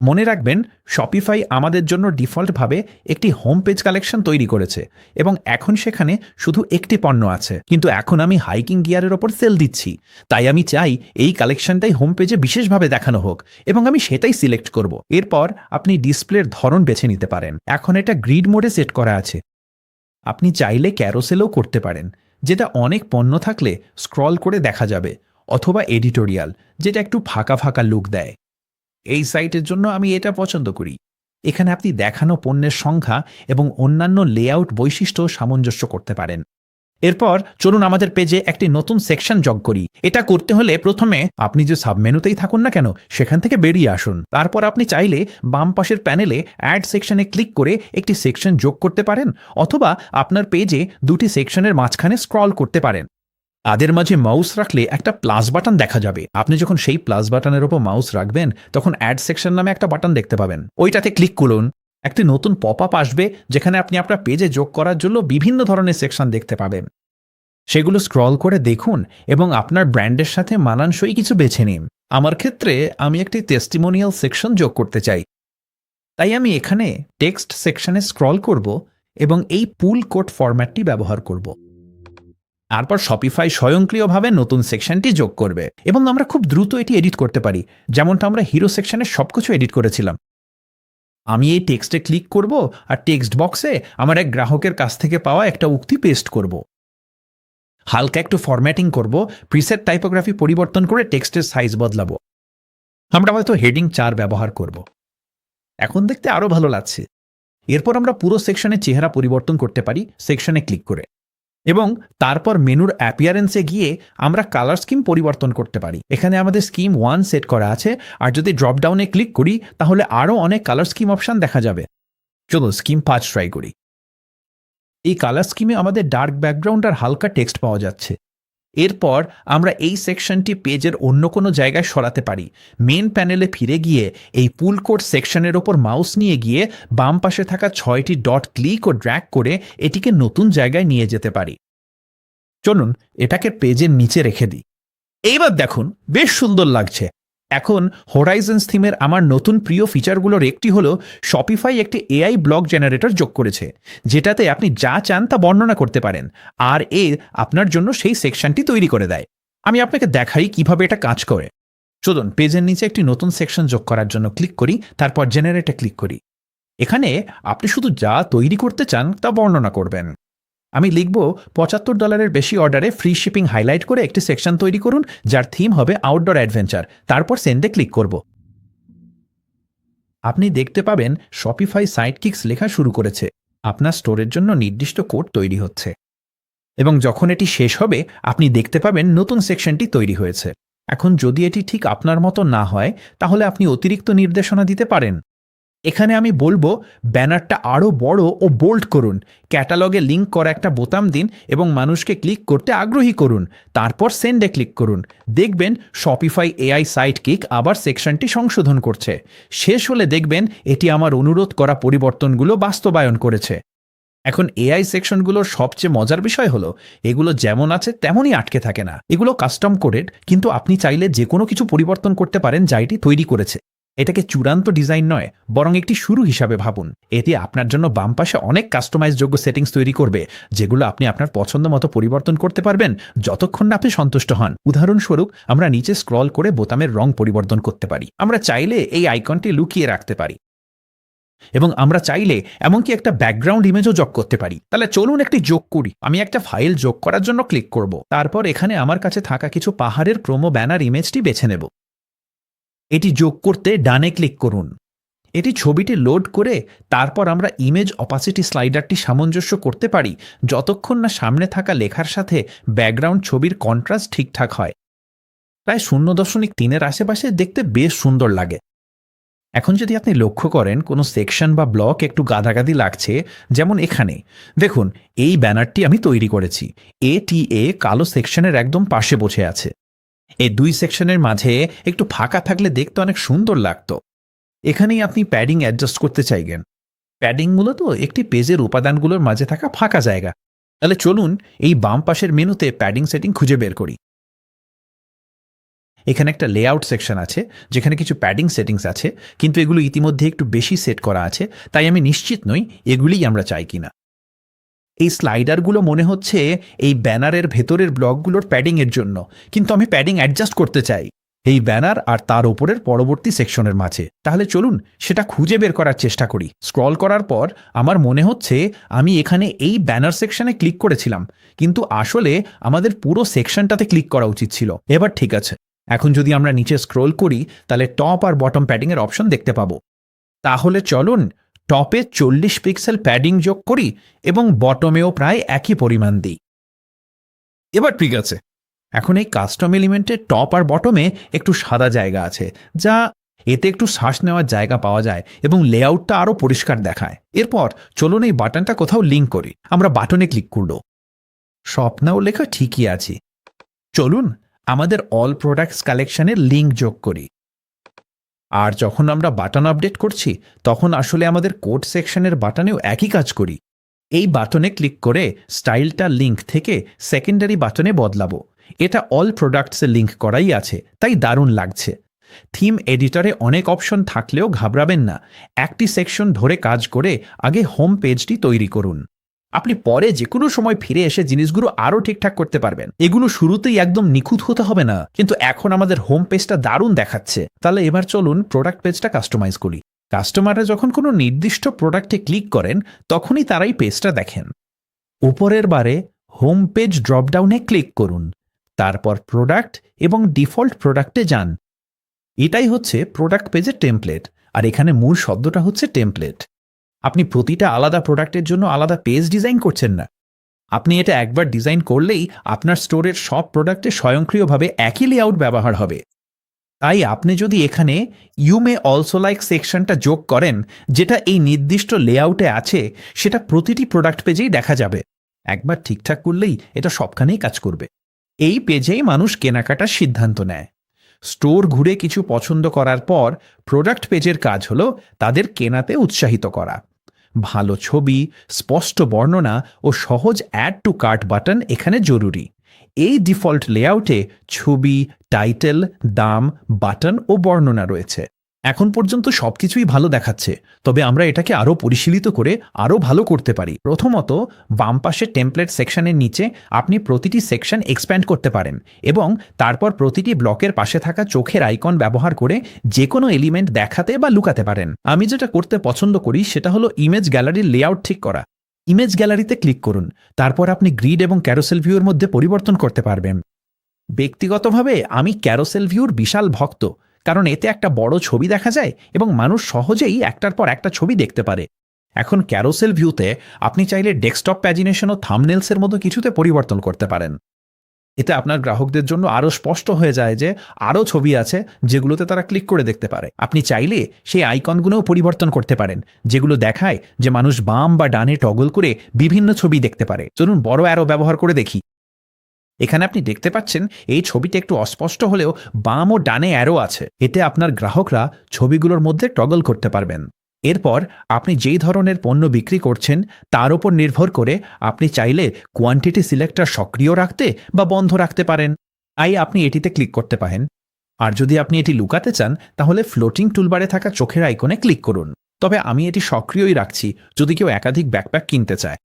মনে রাখবেন, শপিফাই আমাদের জন্য ডিফল্টভাবে একটি হোম পেজ কালেকশন তৈরি করেছে এবং এখন সেখানে শুধু একটি পণ্য আছে। কিন্তু এখন আমি হাইকিং গিয়ারের ওপর সেল দিচ্ছি, তাই আমি চাই এই কালেকশনটাই হোম পেজে বিশেষভাবে দেখানো হোক এবং আমি সেটাই সিলেক্ট করব। এরপর আপনি ডিসপ্লের ধরন বেছে নিতে পারেন। এখন এটা গ্রিড মোডে সেট করা আছে। আপনি চাইলে ক্যারোসেলও করতে পারেন, যেটা অনেক পণ্য থাকলে স্ক্রল করে দেখা যাবে, অথবা এডিটোরিয়াল, যেটা একটু ফাঁকা ফাঁকা লুক দেয়। এই সাইটের জন্য আমি এটা পছন্দ করি। এখানে আপনি দেখানো পণ্যের সংখ্যা এবং অন্যান্য লেআউট বৈশিষ্ট্য সামঞ্জস্য করতে পারেন। এরপর চলুন আমাদের পেজে একটি নতুন সেকশন যোগ করি। এটা করতে হলে প্রথমে আপনি যে সাবমেনুতেই থাকুন না কেন, সেখান থেকে বেরিয়ে আসুন। তারপর আপনি চাইলে বাম পাশের প্যানেলে অ্যাড সেকশনে ক্লিক করে একটি সেকশন যোগ করতে পারেন, অথবা আপনার পেজে দুটি সেকশনের মাঝখানে স্ক্রল করতে পারেন। তাদের মাঝে মাউস রাখলে একটা প্লাস বাটন দেখা যাবে। আপনি যখন সেই প্লাস বাটনের ওপর মাউস রাখবেন, তখন অ্যাড সেকশন নামে একটা বাটন দেখতে পাবেন। ওইটাতে ক্লিক করুন। একটি নতুন পপ আপ আসবে, যেখানে আপনি আপনার পেজে যোগ করার জন্য বিভিন্ন ধরনের সেকশন দেখতে পাবেন। সেগুলো স্ক্রল করে দেখুন এবং আপনার ব্র্যান্ডের সাথে মানানসই কিছু বেছে নিন। আমার ক্ষেত্রে আমি একটি টেস্টিমোনিয়াল সেকশন যোগ করতে চাই, তাই আমি এখানে টেক্সট সেকশনে স্ক্রল করব এবং এই পুল কোড ফরম্যাটটি ব্যবহার করব। তারপর শপিফাই স্বয়ংক্রিয়ভাবে নতুন সেকশনটি যোগ করবে এবং আমরা খুব দ্রুত এটি এডিট করতে পারি, যেমনটা আমরা হিরো সেকশনে সবকিছু এডিট করেছিলাম। আমি এই টেক্সটে ক্লিক করব আর টেক্সট বক্সে আমার এক গ্রাহকের কাছ থেকে পাওয়া একটা উক্তি পেস্ট করব। হালকা একটু ফরম্যাটিং করব, প্রিসেট টাইপোগ্রাফি পরিবর্তন করে টেক্সটের সাইজ বদলাবো। আমরা হয়তো হেডিং 4 ব্যবহার করব। এখন দেখতে আরও ভালো লাগছে। এরপর আমরা পুরো সেকশনের চেহারা পরিবর্তন করতে পারি সেকশনে ক্লিক করে, এবং তারপর মেনুর অ্যাপিয়ারেন্সে গিয়ে আমরা কালার স্কিম পরিবর্তন করতে পারি। এখানে আমাদের স্কিম 1 সেট করা আছে, আর যদি ড্রপডাউনে ক্লিক করি তাহলে আরও অনেক কালার স্কিম অপশান দেখা যাবে। চলো স্কিম 5 ট্রাই করি। এই কালার স্কিমে আমাদের ডার্ক ব্যাকগ্রাউন্ড আর হালকা টেক্সট পাওয়া যাচ্ছে। এরপর আমরা এই সেকশনটি পেজের অন্য কোনো জায়গায় সরাতে পারি। মেন প্যানেলে ফিরে গিয়ে এই পুল কোড সেকশনের ওপর মাউস নিয়ে গিয়ে বাম পাশে থাকা 6টি ডট ক্লিক ও ড্র্যাগ করে এটিকে নতুন জায়গায় নিয়ে যেতে পারি। চলুন এটাকে পেজের নিচে রেখে দিই। এইবার দেখুন বেশ সুন্দর লাগছে। এখন হোরাইজন্স থিমের আমার নতুন প্রিয় ফিচারগুলোর একটি হলো শপিফাই একটি এআই ব্লগ জেনারেটর যোগ করেছে, যেটাতে আপনি যা চান তা বর্ণনা করতে পারেন, আর আপনার জন্য সেই সেকশনটি তৈরি করে দেয়। আমি আপনাকে দেখাই কিভাবে এটা কাজ করে। চলুন পেজের নিচে একটি নতুন সেকশন যোগ করার জন্য ক্লিক করি, তারপর জেনারেটে ক্লিক করি। এখানে আপনি শুধু যা তৈরি করতে চান তা বর্ণনা করবেন। আমি লিখব $75 বেশি অর্ডারে ফ্রি শিপিং হাইলাইট করে একটি সেকশন তৈরি করুন যার থিম হবে আউটডোর অ্যাডভেঞ্চার, তারপর সেন্ডে ক্লিক করব। আপনি দেখতে পাবেন শপিফাই সাইডকিক্স লেখা শুরু করেছে। আপনার স্টোরের জন্য নির্দিষ্ট কোড তৈরি হচ্ছে এবং যখন এটি শেষ হবে আপনি দেখতে পাবেন নতুন সেকশনটি তৈরি হয়েছে। এখন যদি এটি ঠিক আপনার মতো না হয় তাহলে আপনি অতিরিক্ত নির্দেশনা দিতে পারেন। এখানে আমি বলবো ব্যানারটা আরও বড় ও বোল্ড করুন, ক্যাটালগে লিঙ্ক করা একটা বোতাম দিন এবং মানুষকে ক্লিক করতে আগ্রহী করুন, তারপর সেন্ডে ক্লিক করুন। দেখবেন শপিফাই এআই সাইডকিক আবার সেকশনটি সংশোধন করছে। শেষ হলে দেখবেন এটি আমার অনুরোধ করা পরিবর্তনগুলো বাস্তবায়ন করেছে। এখন এআই সেকশনগুলোর সবচেয়ে মজার বিষয় হলো এগুলো যেমন আছে তেমনই আটকে থাকে না। এগুলো কাস্টম কোডেড, কিন্তু আপনি চাইলে যে কোনো কিছু পরিবর্তন করতে পারেন যা এটি তৈরি করেছে। এটাকে চূড়ান্ত ডিজাইন নয়, বরং একটি শুরু হিসাবে ভাবুন। এটি আপনার জন্য বাম পাশে অনেক কাস্টমাইজযোগ্য সেটিংস তৈরি করবে, যেগুলো আপনি আপনার পছন্দ মতো পরিবর্তন করতে পারবেন যতক্ষণ না আপনি সন্তুষ্ট হন। উদাহরণস্বরূপ আমরা নিচে স্ক্রল করে বোতামের রং পরিবর্তন করতে পারি। আমরা চাইলে এই আইকনটি লুকিয়ে রাখতে পারি এবং আমরা চাইলে এমনকি একটা ব্যাকগ্রাউন্ড ইমেজও যোগ করতে পারি। তাহলে চলুন একটি যোগ করি। আমি একটা ফাইল যোগ করার জন্য ক্লিক করব। তারপর এখানে আমার কাছে থাকা কিছু পাহাড়ের প্রোমো ব্যানার ইমেজটি বেছে নেব। এটি যোগ করতে ডানে ক্লিক করুন। এটি ছবিটি লোড করে তারপর আমরা ইমেজ অপাসিটি স্লাইডারটি সামঞ্জস্য করতে পারি যতক্ষণ না সামনে থাকা লেখার সাথে ব্যাকগ্রাউন্ড ছবির কন্ট্রাস্ট ঠিকঠাক হয়। প্রায় 0.3-এর আশেপাশে দেখতে বেশ সুন্দর লাগে। এখন যদি আপনি লক্ষ্য করেন কোনো সেকশন বা ব্লক একটু গাদাগাদি লাগছে, যেমন এখানে দেখুন এই ব্যানারটি আমি তৈরি করেছি। এ কালো সেকশনের একদম পাশে বসে আছে। এই দুই সেকশনের মাঝে একটু ফাঁকা থাকলে দেখতে অনেক সুন্দর লাগতো। এখানেই আপনি প্যাডিং অ্যাডজাস্ট করতে চাইবেন। প্যাডিং মূলত একটি পেজের উপাদানগুলোর মাঝে থাকা ফাঁকা জায়গা। তাহলে চলুন এই বাম পাশের মেনুতে প্যাডিং সেটিং খুঁজে বের করি। এখানে একটা লেআউট সেকশন আছে যেখানে কিছু প্যাডিং সেটিংস আছে, কিন্তু এগুলো ইতিমধ্যে একটু বেশি সেট করা আছে, তাই আমি নিশ্চিত নই এগুলিই আমরা চাই কিনা। এই স্লাইডারগুলো মনে হচ্ছে এই ব্যানারের ভেতরের ব্লকগুলোর প্যাডিংয়ের জন্য, কিন্তু আমি প্যাডিং অ্যাডজাস্ট করতে চাই এই ব্যানার আর তার ওপরের পরবর্তী সেকশনের মাঝে। তাহলে চলুন সেটা খুঁজে বের করার চেষ্টা করি। স্ক্রল করার পর আমার মনে হচ্ছে আমি এখানে এই ব্যানার সেকশনে ক্লিক করেছিলাম, কিন্তু আসলে আমাদের পুরো সেকশনটাতে ক্লিক করা উচিত ছিল। এবার ঠিক আছে। এখন যদি আমরা নিচে স্ক্রল করি তাহলে টপ আর বটম প্যাডিংয়ের অপশন দেখতে পাবো। তাহলে চলুন টপে 40 পিক্সেল প্যাডিং যোগ করি এবং বটমেও প্রায় একই পরিমাণ দিই। এবার ঠিক আছে। এখন এই কাস্টম এলিমেন্টে টপ আর বটমে একটু সাদা জায়গা আছে, যা এতে একটু শ্বাস নেওয়ার জায়গা পাওয়া যায় এবং লেআউটটা আরও পরিষ্কার দেখায়। এরপর চলুন এই বাটনটা কোথাও লিঙ্ক করি। আমরা বাটনে ক্লিক করব। স্বপ্নাও লেখা ঠিকই আছে। চলুন আমাদের অল প্রোডাক্টস কালেকশনের লিঙ্ক যোগ করি। আর যখন আমরা বাটন আপডেট করছি তখন আসলে আমাদের কোড সেকশনের বাটনেও একই কাজ করি। এই বাটনে ক্লিক করে স্টাইলটা লিঙ্ক থেকে সেকেন্ডারি বাটনে বদলাবো। এটা অল প্রোডাক্টসে লিঙ্ক করাই আছে, তাই দারুণ লাগছে। থিম এডিটরে অনেক অপশন থাকলেও ঘাবড়াবেন না। একটি সেকশন ধরে কাজ করে আগে হোম পেজটি তৈরি করুন। আপনি পরে যে কোনো সময় ফিরে এসে জিনিসগুলো আরও ঠিকঠাক করতে পারবেন। এগুলো শুরুতেই একদম নিখুঁত হতে হবে না, কিন্তু এখন আমাদের হোম পেজটা দারুণ দেখাচ্ছে। তাহলে এবার চলুন প্রোডাক্ট পেজটা কাস্টমাইজ করি। কাস্টমাররা যখন কোনো নির্দিষ্ট প্রোডাক্টে ক্লিক করেন তখনই তারাই পেজটা দেখেন। উপরের বারে হোম পেজ ড্রপডাউনে ক্লিক করুন, তারপর প্রোডাক্ট এবং ডিফল্ট প্রোডাক্টে যান। এটাই হচ্ছে প্রোডাক্ট পেজের টেমপ্লেট, আর এখানে মূল শব্দটা হচ্ছে টেমপ্লেট। আপনি প্রতিটা আলাদা প্রোডাক্টের জন্য আলাদা পেজ ডিজাইন করছেন না। আপনি এটা একবার ডিজাইন করলেই আপনার স্টোরের সব প্রোডাক্টে স্বয়ংক্রিয়ভাবে একই লেআউট ব্যবহার হবে। তাই আপনি যদি এখানে ইউ মে অলসো লাইক সেকশনটা যোগ করেন, যেটা এই নির্দিষ্ট লেআউটে আছে, সেটা প্রতিটি প্রোডাক্ট পেজেই দেখা যাবে। একবার ঠিকঠাক করলেই এটা সবখানেই কাজ করবে। এই পেজেই মানুষ কেনাকাটার সিদ্ধান্ত নেয়। স্টোর ঘুরে কিছু পছন্দ করার পর প্রোডাক্ট পেজের কাজ হলো তাদের কেনাতে উৎসাহিত করা। ভালো ছবি, স্পষ্ট বর্ণনা ও সহজ অ্যাড টু কার্ট বাটন এখানে জরুরি। এই ডিফল্ট লেআউটে ছবি, টাইটেল, দাম, বাটন ও বর্ণনা রয়েছে। এখন পর্যন্ত সবকিছুই ভালো দেখাচ্ছে, তবে আমরা এটাকে আরও পরিশীলিত করে আরও ভালো করতে পারি। প্রথমত, বাম পাশে টেমপ্লেট সেকশনের নিচে আপনি প্রতিটি সেকশন এক্সপ্যান্ড করতে পারেন এবং তারপর প্রতিটি ব্লকের পাশে থাকা চোখের আইকন ব্যবহার করে যে কোনো এলিমেন্ট দেখাতে বা লুকাতে পারেন। আমি যেটা করতে পছন্দ করি সেটা হলো ইমেজ গ্যালারির লেআউট ঠিক করা। ইমেজ গ্যালারিতে ক্লিক করুন। তারপর আপনি গ্রিড এবং ক্যারোসেল ভিউর মধ্যে পরিবর্তন করতে পারবেন। ব্যক্তিগতভাবে আমি ক্যারোসেল ভিউর বিশাল ভক্ত, কারণ এতে একটা বড় ছবি দেখা যায় এবং মানুষ সহজেই একটার পর একটা ছবি দেখতে পারে। এখন ক্যারোসেল ভিউতে আপনি চাইলে ডেস্কটপ প্যাজিনেশন ও থাম্বনেলসের মতো কিছুতে পরিবর্তন করতে পারেন। এতে আপনার গ্রাহকদের জন্য আরও স্পষ্ট হয়ে যায় যে আরও ছবি আছে যেগুলোতে তারা ক্লিক করে দেখতে পারে। আপনি চাইলে সেই আইকনগুলোও পরিবর্তন করতে পারেন, যেগুলো দেখায় যে মানুষ বাম বা ডানে টগল করে বিভিন্ন ছবি দেখতে পারে। চলুন বড় অ্যারো ব্যবহার করে দেখি। এখানে আপনি দেখতে পাচ্ছেন এই ছবিটা একটু অস্পষ্ট হলেও বাম ও ডানে অ্যারো আছে। এতে আপনার গ্রাহকরা ছবিগুলোর মধ্যে টগল করতে পারবেন। এরপর আপনি যেই ধরনের পণ্য বিক্রি করছেন তার উপর নির্ভর করে আপনি চাইলে কোয়ান্টিটি সিলেক্টর সক্রিয় রাখতে বা বন্ধ রাখতে পারেন। আপনি এটিতে ক্লিক করতে পারেন। আর যদি আপনি এটি লুকাতে চান তাহলে ফ্লোটিং টুলবারে থাকা চোখের আইকনে ক্লিক করুন। তবে আমি এটি সক্রিয়ই রাখছি যদি কেউ একাধিক ব্যাকপ্যাক কিনতে চায়।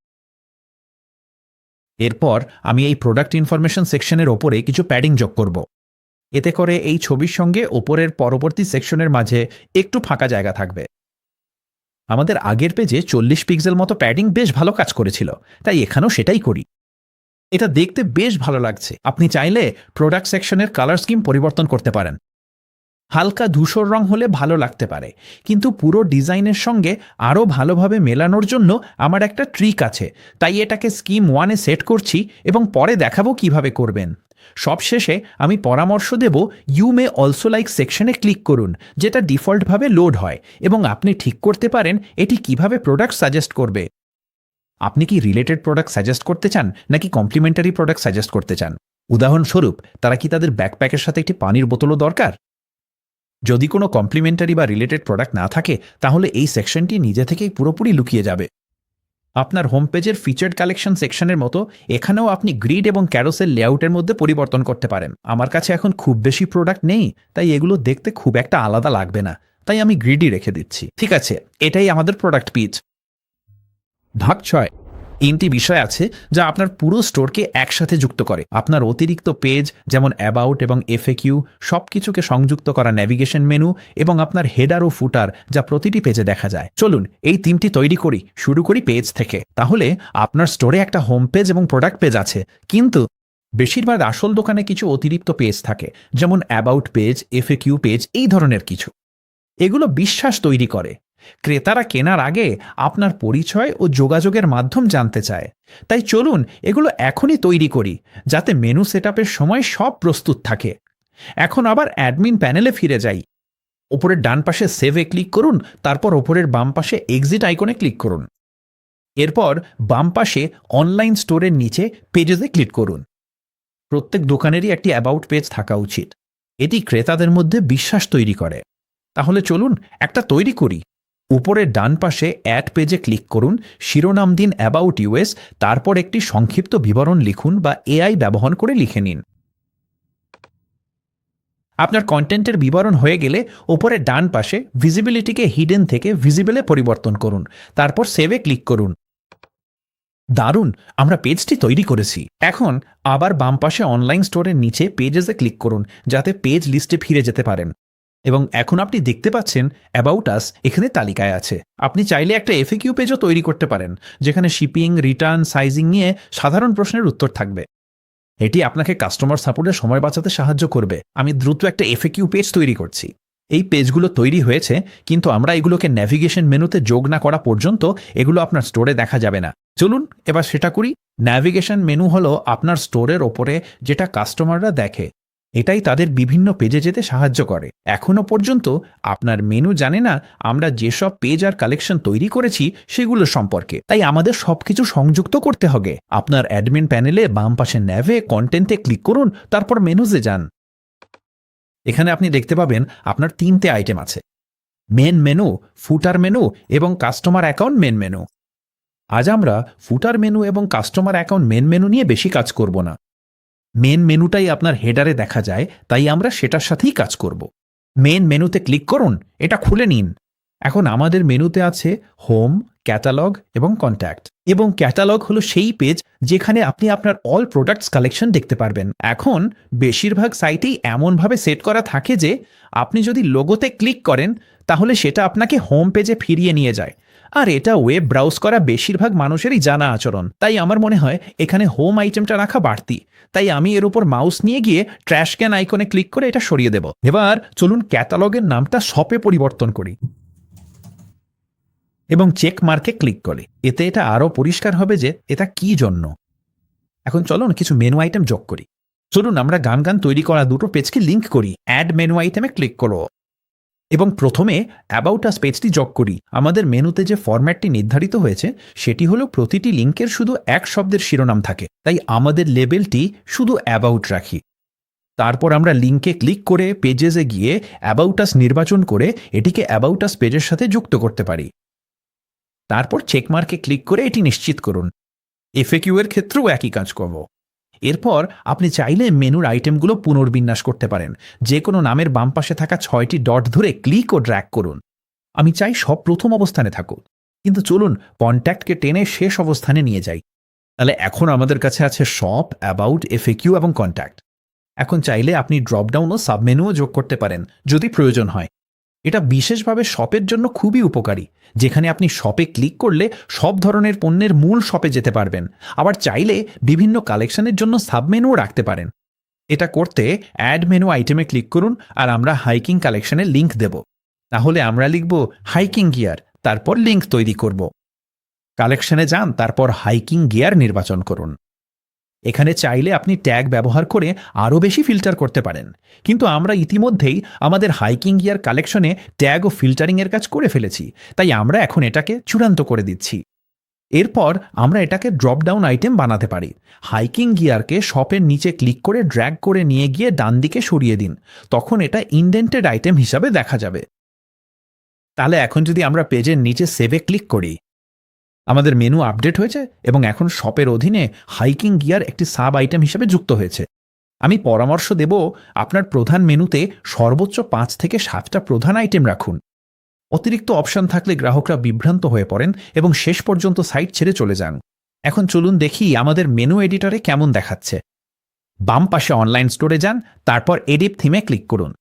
এরপর আমি এই প্রোডাক্ট ইনফরমেশন সেকশনের ওপরে কিছু প্যাডিং যোগ করব। এতে করে এই ছবির সঙ্গে ওপরের পরবর্তী সেকশনের মাঝে একটু ফাঁকা জায়গা থাকবে। আমাদের আগের পেজে 40 পিক্সেল মতো প্যাডিং বেশ ভালো কাজ করেছিল, তাই এখানেও সেটাই করি। এটা দেখতে বেশ ভালো লাগছে। আপনি চাইলে প্রোডাক্ট সেকশনের কালার স্কিম পরিবর্তন করতে পারেন। হালকা ধূসর রং হলে ভালো লাগতে পারে, কিন্তু পুরো ডিজাইনের সঙ্গে আরও ভালোভাবে মেলানোর জন্য আমার একটা ট্রিক আছে, তাই এটাকে স্কিম 1-এ সেট করছি এবং পরে দেখাবো কিভাবে করবেন। সবশেষে আমি পরামর্শ দেব ইউ মে অলসো লাইক সেকশনে ক্লিক করুন, যেটা ডিফল্টভাবে লোড হয়, এবং আপনি ঠিক করতে পারেন এটি কিভাবে প্রোডাক্ট সাজেস্ট করবে। আপনি কি রিলেটেড প্রোডাক্ট সাজেস্ট করতে চান নাকি কমপ্লিমেন্টারি প্রোডাক্ট সাজেস্ট করতে চান? উদাহরণস্বরূপ, তারা কি তাদের ব্যাকপ্যাকের সাথে একটি পানির বোতলও দরকার? যদি কোনো কমপ্লিমেন্টারি বা রিলেটেড প্রোডাক্ট না থাকে তাহলে এই সেকশনটি নিজে থেকেই পুরোপুরি লুকিয়ে যাবে। আপনার হোম পেজের ফিচার্ড কালেকশন সেকশনের মতো এখানেও আপনি গ্রিড এবং ক্যারোসেল লেআউটের মধ্যে পরিবর্তন করতে পারেন। আমার কাছে এখন খুব বেশি প্রোডাক্ট নেই, তাই এগুলো দেখতে খুব একটা আলাদা লাগবে না, তাই আমি গ্রিডই রেখে দিচ্ছি। ঠিক আছে, এটাই আমাদের প্রোডাক্ট পেজ। ভাগ 6। 3টি বিষয় আছে যা আপনার পুরো স্টোরকে একসাথে যুক্ত করে। আপনার অতিরিক্ত পেজ যেমন অ্যাবাউট এবং এফএকিউ সব কিছুকে সংযুক্ত করা নেভিগেশন মেনু এবং আপনার হেডার ও ফুটার যা প্রতিটি পেজে দেখা যায়। চলুন এই 3টি তৈরি করি। শুরু করি পেজ থেকে। তাহলে আপনার স্টোরে একটা হোম পেজ এবং প্রোডাক্ট পেজ আছে, কিন্তু বেশিরভাগ আসল দোকানে কিছু অতিরিক্ত পেজ থাকে, যেমন অ্যাবাউট পেজ, এফএকিউ পেজ, এই ধরনের কিছু। এগুলো বিশ্বাস তৈরি করে। ক্রেতারা কেনার আগে আপনার পরিচয় ও যোগাযোগের মাধ্যম জানতে চায়। তাই চলুন এগুলো এখনই তৈরি করি, যাতে মেনু সেটআপের সময় সব প্রস্তুত থাকে। এখন আবার অ্যাডমিন প্যানেলে ফিরে যাই। ওপরের ডান পাশে সেভে ক্লিক করুন, তারপর ওপরের বাম পাশে এক্সিট আইকনে ক্লিক করুন। এরপর বাম পাশে অনলাইন স্টোরের নিচে পেজেসে ক্লিক করুন। প্রত্যেক দোকানেরই একটি অ্যাবাউট পেজ থাকা উচিত। এটি ক্রেতাদের মধ্যে বিশ্বাস তৈরি করে। তাহলে চলুন একটা তৈরি করি। উপরের ডান পাশে অ্যাড পেজে ক্লিক করুন, শিরোনাম দিন অ্যাবাউট ইউএস, তারপর একটি সংক্ষিপ্ত বিবরণ লিখুন বা এআই ব্যবহার করে লিখে নিন। আপনার কন্টেন্টের বিবরণ হয়ে গেলে ওপরে ডান পাশে ভিজিবিলিটিকে হিডেন থেকে ভিজিবলে পরিবর্তন করুন, তারপর সেভে ক্লিক করুন। দারুণ, আমরা পেজটি তৈরি করেছি। এখন আবার বাম পাশে অনলাইন স্টোরের নিচে পেজেসে ক্লিক করুন, যাতে পেজ লিস্টে ফিরে যেতে পারেন। এবং এখন আপনি দেখতে পাচ্ছেন অ্যাবাউট আস এখানে তালিকায় আছে। আপনি চাইলে একটা এফএকিউ পেজও তৈরি করতে পারেন, যেখানে শিপিং, রিটার্ন, সাইজিং নিয়ে সাধারণ প্রশ্নের উত্তর থাকবে। এটি আপনাকে কাস্টমার সাপোর্টে সময় বাঁচাতে সাহায্য করবে। আমি দ্রুত একটা এফএকিউ পেজ তৈরি করছি। এই পেজগুলো তৈরি হয়েছে, কিন্তু আমরা এগুলোকে ন্যাভিগেশন মেনুতে যোগ না করা পর্যন্ত এগুলো আপনার স্টোরে দেখা যাবে না। চলুন এবার সেটা করি। ন্যাভিগেশন মেনু হলো আপনার স্টোরের ওপরে যেটা কাস্টমাররা দেখে। এটাই তাদের বিভিন্ন পেজে যেতে সাহায্য করে। এখনো পর্যন্ত আপনার মেনু জানে না আমরা যেসব পেজ আর কালেকশন তৈরি করেছি সেগুলো সম্পর্কে, তাই আমাদের সবকিছু সংযুক্ত করতে হবে। আপনার অ্যাডমিন প্যানেলে বাম পাশে ন্যাভে কন্টেন্টে ক্লিক করুন, তারপর মেনুতে যান। এখানে আপনি দেখতে পাবেন আপনার 3টে আইটেম আছে: মেন মেনু, ফুটার মেনু এবং কাস্টমার অ্যাকাউন্ট মেন মেনু। আজ আমরা ফুটার মেনু এবং কাস্টমার অ্যাকাউন্ট মেন মেনু নিয়ে বেশি কাজ করব না। মেন মেনুটাই আপনার হেডারে দেখা যায়, তাই আমরা সেটার সাথেই কাজ করব। মেন মেনুতে ক্লিক করুন, এটা খুলে নিন। এখন আমাদের মেনুতে আছে হোম, ক্যাটালগ এবং কন্ট্যাক্ট। এবং ক্যাটালগ হলো সেই পেজ যেখানে আপনি আপনার অল প্রোডাক্টস কালেকশন দেখতে পারবেন। এখন বেশিরভাগ সাইটেই এমনভাবে সেট করা থাকে যে আপনি যদি লোগোতে ক্লিক করেন তাহলে সেটা আপনাকে হোম পেজে ফিরিয়ে নিয়ে যায়। আর এটা ওয়েব ব্রাউজ করা বেশিরভাগ মানুষেরই জানা আচরণ, তাই আমার মনে হয় এখানে হোম আইটেমটা রাখা বাড়তি। তাই আমি এর উপর মাউস নিয়ে গিয়ে ট্র্যাশ ক্যান আইকনে ক্লিক করে এটা সরিয়ে দেব। এবার চলুন ক্যাটালগের নামটা শপে পরিবর্তন করি এবং চেক মার্কে ক্লিক করি। এতে এটা আরও পরিষ্কার হবে যে এটা কি জন্য। এখন চলুন কিছু মেনু আইটেম যোগ করি। চলুন আমরা গান তৈরি করা দুটো পেজকে লিঙ্ক করি। অ্যাড মেনু আইটেমে ক্লিক করো এবং প্রথমে অ্যাবাউট আস পেজটি যোগ করি। আমাদের মেনুতে যে ফরম্যাটটি নির্ধারিত হয়েছে সেটি হলো প্রতিটি লিঙ্কের শুধু এক শব্দের শিরোনাম থাকে, তাই আমাদের লেবেলটি শুধু অ্যাবাউট রাখি। তারপর আমরা লিঙ্কে ক্লিক করে পেজেসে গিয়ে অ্যাবাউট আস নির্বাচন করে এটিকে অ্যাবাউট আস পেজের সাথে যুক্ত করতে পারি। তারপর চেকমার্কে ক্লিক করে এটি নিশ্চিত করুন। এফএকিউ এর ক্ষেত্রেও একই কাজ করব। এরপর আপনি চাইলে মেনুর আইটেমগুলো পুনর্বিন্যাস করতে পারেন। যে কোনো নামের বাম পাশে থাকা 6টি ডট ধরে ক্লিক ও ড্র্যাগ করুন। আমি চাই সব প্রথম অবস্থানে থাকুক, কিন্তু চলুন কন্ট্যাক্টকে টেনে শেষ অবস্থানে নিয়ে যাই। তাহলে এখন আমাদের কাছে আছে শপ, অ্যাবাউট, এফএকিউ এবং কন্ট্যাক্ট। এখন চাইলে আপনি ড্রপডাউন ও সাবমেনুও যোগ করতে পারেন যদি প্রয়োজন হয়। এটা বিশেষভাবে শপের জন্য খুবই উপকারী, যেখানে আপনি শপে ক্লিক করলে সব ধরনের পণ্যের মূল শপে যেতে পারবেন। আবার চাইলে বিভিন্ন কালেকশনের জন্য সাবমেনুও রাখতে পারেন। এটা করতে অ্যাড মেনু আইটেমে ক্লিক করুন আর আমরা হাইকিং কালেকশনের লিঙ্ক দেব। তাহলে আমরা লিখব হাইকিং গিয়ার, তারপর লিঙ্ক তৈরি করব। কালেকশনে যান, তারপর হাইকিং গিয়ার নির্বাচন করুন। এখানে চাইলে আপনি ট্যাগ ব্যবহার করে আরও বেশি ফিল্টার করতে পারেন, কিন্তু আমরা ইতিমধ্যেই আমাদের হাইকিং গিয়ার কালেকশনে ট্যাগ ও ফিল্টারিংয়ের কাজ করে ফেলেছি, তাই আমরা এখন এটাকে চূড়ান্ত করে দিচ্ছি। এরপর আমরা এটাকে ড্রপডাউন আইটেম বানাতে পারি। হাইকিং গিয়ারকে শপের নিচে ক্লিক করে ড্র্যাগ করে নিয়ে গিয়ে ডান দিকে সরিয়ে দিন, তখন এটা ইনডেন্টেড আইটেম হিসাবে দেখা যাবে। তাহলে এখন যদি আমরা পেজের নিচে সেভে ক্লিক করি, আমাদের মেনু আপডেট হয়েছে এবং এখন শপের অধীনে হাইকিং গিয়ার একটি সাব আইটেম হিসেবে যুক্ত হয়েছে। আমি পরামর্শ দেব, আপনার প্রধান মেনুতে সর্বোচ্চ 5 থেকে 7টা প্রধান আইটেম রাখুন। অতিরিক্ত অপশন থাকলে গ্রাহকরা বিভ্রান্ত হয়ে পড়েন এবং শেষ পর্যন্ত সাইট ছেড়ে চলে যান। এখন চলুন দেখি আমাদের মেনু এডিটরে কেমন দেখাচ্ছে। বাম পাশে অনলাইন স্টোরে যান, তারপর এডিট থিমে ক্লিক করুন।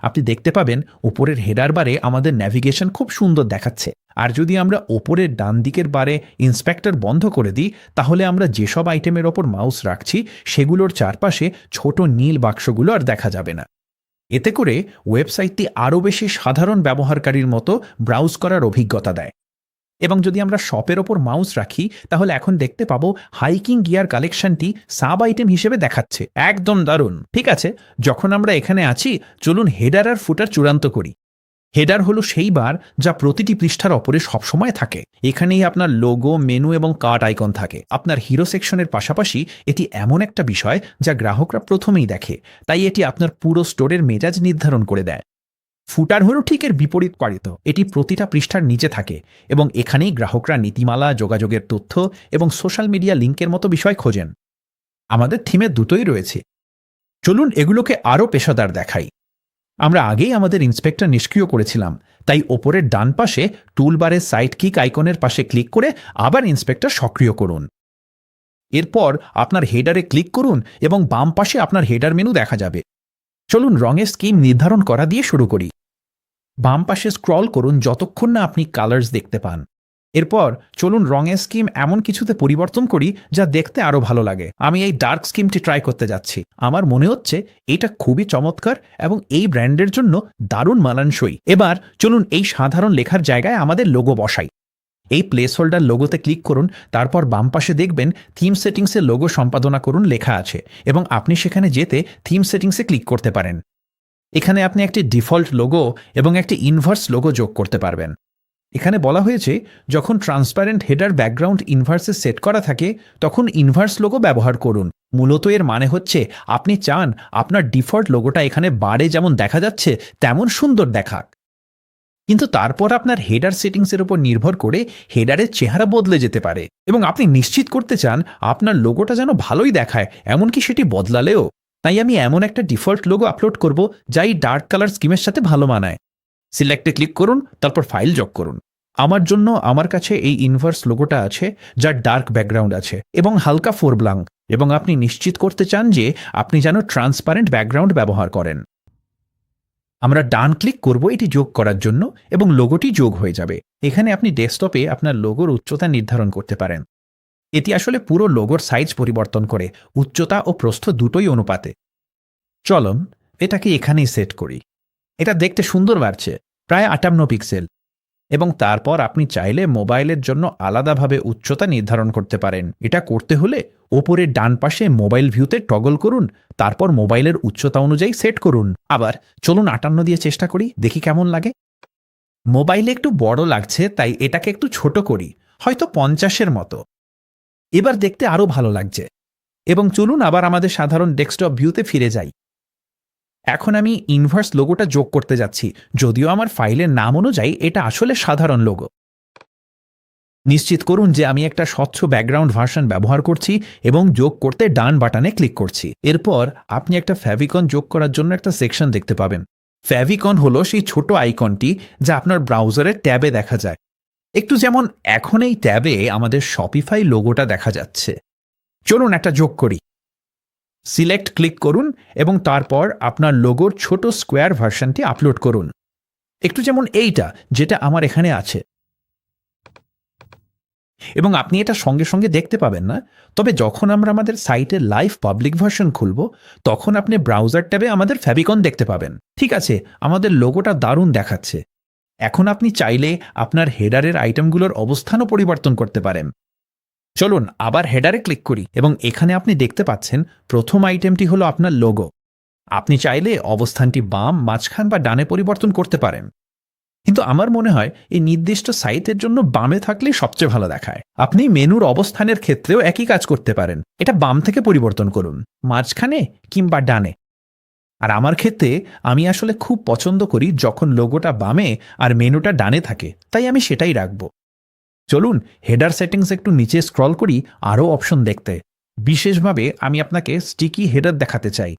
আপনি দেখতে পাবেন উপরের হেডার বারে আমাদের ন্যাভিগেশন খুব সুন্দর দেখাচ্ছে। আর যদি আমরা ওপরের ডান দিকের বারে ইন্সপেক্টর বন্ধ করে দিই, তাহলে আমরা যেসব আইটেমের ওপর মাউস রাখছি সেগুলোর চারপাশে ছোট নীল বাক্সগুলো আর দেখা যাবে না। এতে করে ওয়েবসাইটটি আরও বেশি সাধারণ ব্যবহারকারীর মতো ব্রাউজ করার অভিজ্ঞতা দেয়। এবং যদি আমরা শপের ওপর মাউস রাখি, তাহলে এখন দেখতে পাবো হাইকিং গিয়ার কালেকশনটি সাব আইটেম হিসেবে দেখাচ্ছে। একদম দারুণ। ঠিক আছে, যখন আমরা এখানে আছি, চলুন হেডার আর ফুটার চূড়ান্ত করি। হেডার হলো সেই বার যা প্রতিটি পৃষ্ঠার ওপরে সবসময় থাকে। এখানেই আপনার লোগো, মেনু এবং কার্ট আইকন থাকে। আপনার হিরো সেকশনের পাশাপাশি এটি এমন একটা বিষয় যা গ্রাহকরা প্রথমেই দেখে, তাই এটি আপনার পুরো স্টোরের মেজাজ নির্ধারণ করে দেয়। ফুটার হলো ঠিক এর বিপরীত পারিত। এটি প্রতিটা পৃষ্ঠার নিচে থাকে এবং এখানেই গ্রাহকরা নীতিমালা, যোগাযোগের তথ্য এবং সোশ্যাল মিডিয়া লিঙ্কের মতো বিষয় খোঁজেন। আমাদের থিমে দুটোই রয়েছে। চলুন এগুলোকে আরও পেশাদার দেখাই। আমরা আগেই আমাদের ইন্সপেক্টর নিষ্ক্রিয় করেছিলাম, তাই ওপরের ডান পাশে টুলবারের সাইড কিক আইকনের পাশে ক্লিক করে আবার ইন্সপেক্টর সক্রিয় করুন। এরপর আপনার হেডারে ক্লিক করুন এবং বাম পাশে আপনার হেডার মেনু দেখা যাবে। চলুন রঙের স্কিম নির্ধারণ করা দিয়ে শুরু করি। বাম পাশে স্ক্রল করুন যতক্ষণ না আপনি কালার্স দেখতে পান। এরপর চলুন রঙের স্কিম এমন কিছুতে পরিবর্তন করি যা দেখতে আরও ভালো লাগে। আমি এই ডার্ক স্কিমটি ট্রাই করতে যাচ্ছি। আমার মনে হচ্ছে এটা খুবই চমৎকার এবং এই ব্র্যান্ডের জন্য দারুণ মানানসই। এবার চলুন এই সাধারণ লেখার জায়গায় আমাদের লোগো বসাই। এই প্লেস হোল্ডার লোগোতে ক্লিক করুন, তারপর বাম পাশে দেখবেন থিম সেটিংসে লোগো সম্পাদনা করুন লেখা আছে এবং আপনি সেখানে যেতে থিম সেটিংসে ক্লিক করতে পারেন। এখানে আপনি একটি ডিফল্ট লোগো এবং একটি ইনভার্স লোগো যোগ করতে পারবেন। এখানে বলা হয়েছে যখন ট্রান্সপারেন্ট হেডার ব্যাকগ্রাউন্ড ইনভার্সে সেট করা থাকে তখন ইনভার্স লোগো ব্যবহার করুন। মূলত এর মানে হচ্ছে আপনি চান আপনার ডিফল্ট লোগোটা এখানে বারে যেমন দেখা যাচ্ছে তেমন সুন্দর দেখাক, কিন্তু তারপর আপনার হেডার সেটিংসের উপর নির্ভর করে হেডারের চেহারা বদলে যেতে পারে এবং আপনি নিশ্চিত করতে চান আপনার লোগোটা যেন ভালোই দেখায়, এমনকি সেটি বদলালেও। তাই আমি এমন একটা ডিফল্ট লোগো আপলোড করব যা এই ডার্ক কালার স্কিমের সাথে ভালো মানায়। সিলেক্টে ক্লিক করুন, তারপর ফাইল যোগ করুন। আমার জন্য আমার কাছে এই ইনভার্স লোগোটা আছে যার ডার্ক ব্যাকগ্রাউন্ড আছে এবং হালকা ফোরব্লাং, এবং আপনি নিশ্চিত করতে চান যে আপনি যেন ট্রান্সপারেন্ট ব্যাকগ্রাউন্ড ব্যবহার করেন। আমরা ডান ক্লিক করব এটি যোগ করার জন্য এবং লোগোটি যোগ হয়ে যাবে। এখানে আপনি ডেস্কটপে আপনার লোগোর উচ্চতা নির্ধারণ করতে পারেন। এটি আসলে পুরো লোগোর সাইজ পরিবর্তন করে, উচ্চতা ও প্রস্থ দুটোই অনুপাতে। চলুন এটাকে এখানেই সেট করি। এটা দেখতে সুন্দর বাড়ছে, প্রায় 58 পিক্সেল। এবং তারপর আপনি চাইলে মোবাইলের জন্য আলাদাভাবে উচ্চতা নির্ধারণ করতে পারেন। এটা করতে হলে ওপরের ডান পাশে মোবাইল ভিউতে টগল করুন, তারপর মোবাইলের উচ্চতা অনুযায়ী সেট করুন। আবার চলুন 58 দিয়ে চেষ্টা করি, দেখি কেমন লাগে। মোবাইলে একটু বড় লাগছে, তাই এটাকে একটু ছোট করি, হয়তো 50-এর মতো। এবার দেখতে আরও ভালো লাগছে। এবং চলুন আবার আমাদের সাধারণ ডেস্কটপ ভিউতে ফিরে যাই। এখন আমি ইনভার্স লোগোটা যোগ করতে যাচ্ছি, যদিও আমার ফাইলের নাম অনুযায়ী এটা আসলে সাধারণ লোগো। নিশ্চিত করুন যে আমি একটা স্বচ্ছ ব্যাকগ্রাউন্ড ভার্সন ব্যবহার করছি এবং যোগ করতে ডান বাটনে ক্লিক করছি। এরপর আপনি একটা ফেভিকন যোগ করার জন্য একটা সেকশন দেখতে পাবেন। ফেভিকন হলো সেই ছোট আইকনটি যা আপনার ব্রাউজারের ট্যাবে দেখা যায়, একটু যেমন এখন এই ট্যাবে আমাদের শপিফাই লোগোটা দেখা যাচ্ছে। চলুন একটা যোগ করি। সিলেক্ট ক্লিক করুন এবং তারপর আপনার লোগোর ছোট স্কোয়ার ভার্সনটি আপলোড করুন, একটু যেমন এইটা যেটা আমার এখানে আছে। এবং আপনি এটা সঙ্গে সঙ্গে দেখতে পাবেন না, তবে যখন আমরা আমাদের সাইটের লাইভ পাবলিক ভার্সন খুলব তখন আপনি ব্রাউজার ট্যাবে আমাদের ফেভিকন দেখতে পাবেন। ঠিক আছে, আমাদের লোগোটা দারুণ দেখাচ্ছে। এখন আপনি চাইলে আপনার হেডারের আইটেমগুলোর অবস্থানও পরিবর্তন করতে পারেন। চলুন আবার হেডারে ক্লিক করি এবং এখানে আপনি দেখতে পাচ্ছেন প্রথম আইটেমটি হলো আপনার লোগো। আপনি চাইলে অবস্থানটি বাম, মাঝখান বা ডানে পরিবর্তন করতে পারেন, কিন্তু আমার মনে হয় এই নির্দিষ্ট সাইটের জন্য বামে থাকলেই সবচেয়ে ভালো দেখায়। আপনি মেনুর অবস্থানের ক্ষেত্রেও একই কাজ করতে পারেন। এটা বাম থেকে পরিবর্তন করুন, মাঝখানে কিংবা ডানে। আর আমার ক্ষেত্রে আমি আসলে খুব পছন্দ করি যখন লোগোটা বামে আর মেনুটা ডানে থাকে, তাই আমি সেটাই রাখব। চলুন হেডার সেটিংস একটু নিচে স্ক্রল করি আরও অপশন দেখতে। বিশেষভাবে আমি আপনাকে স্টিকি হেডার দেখাতে চাই।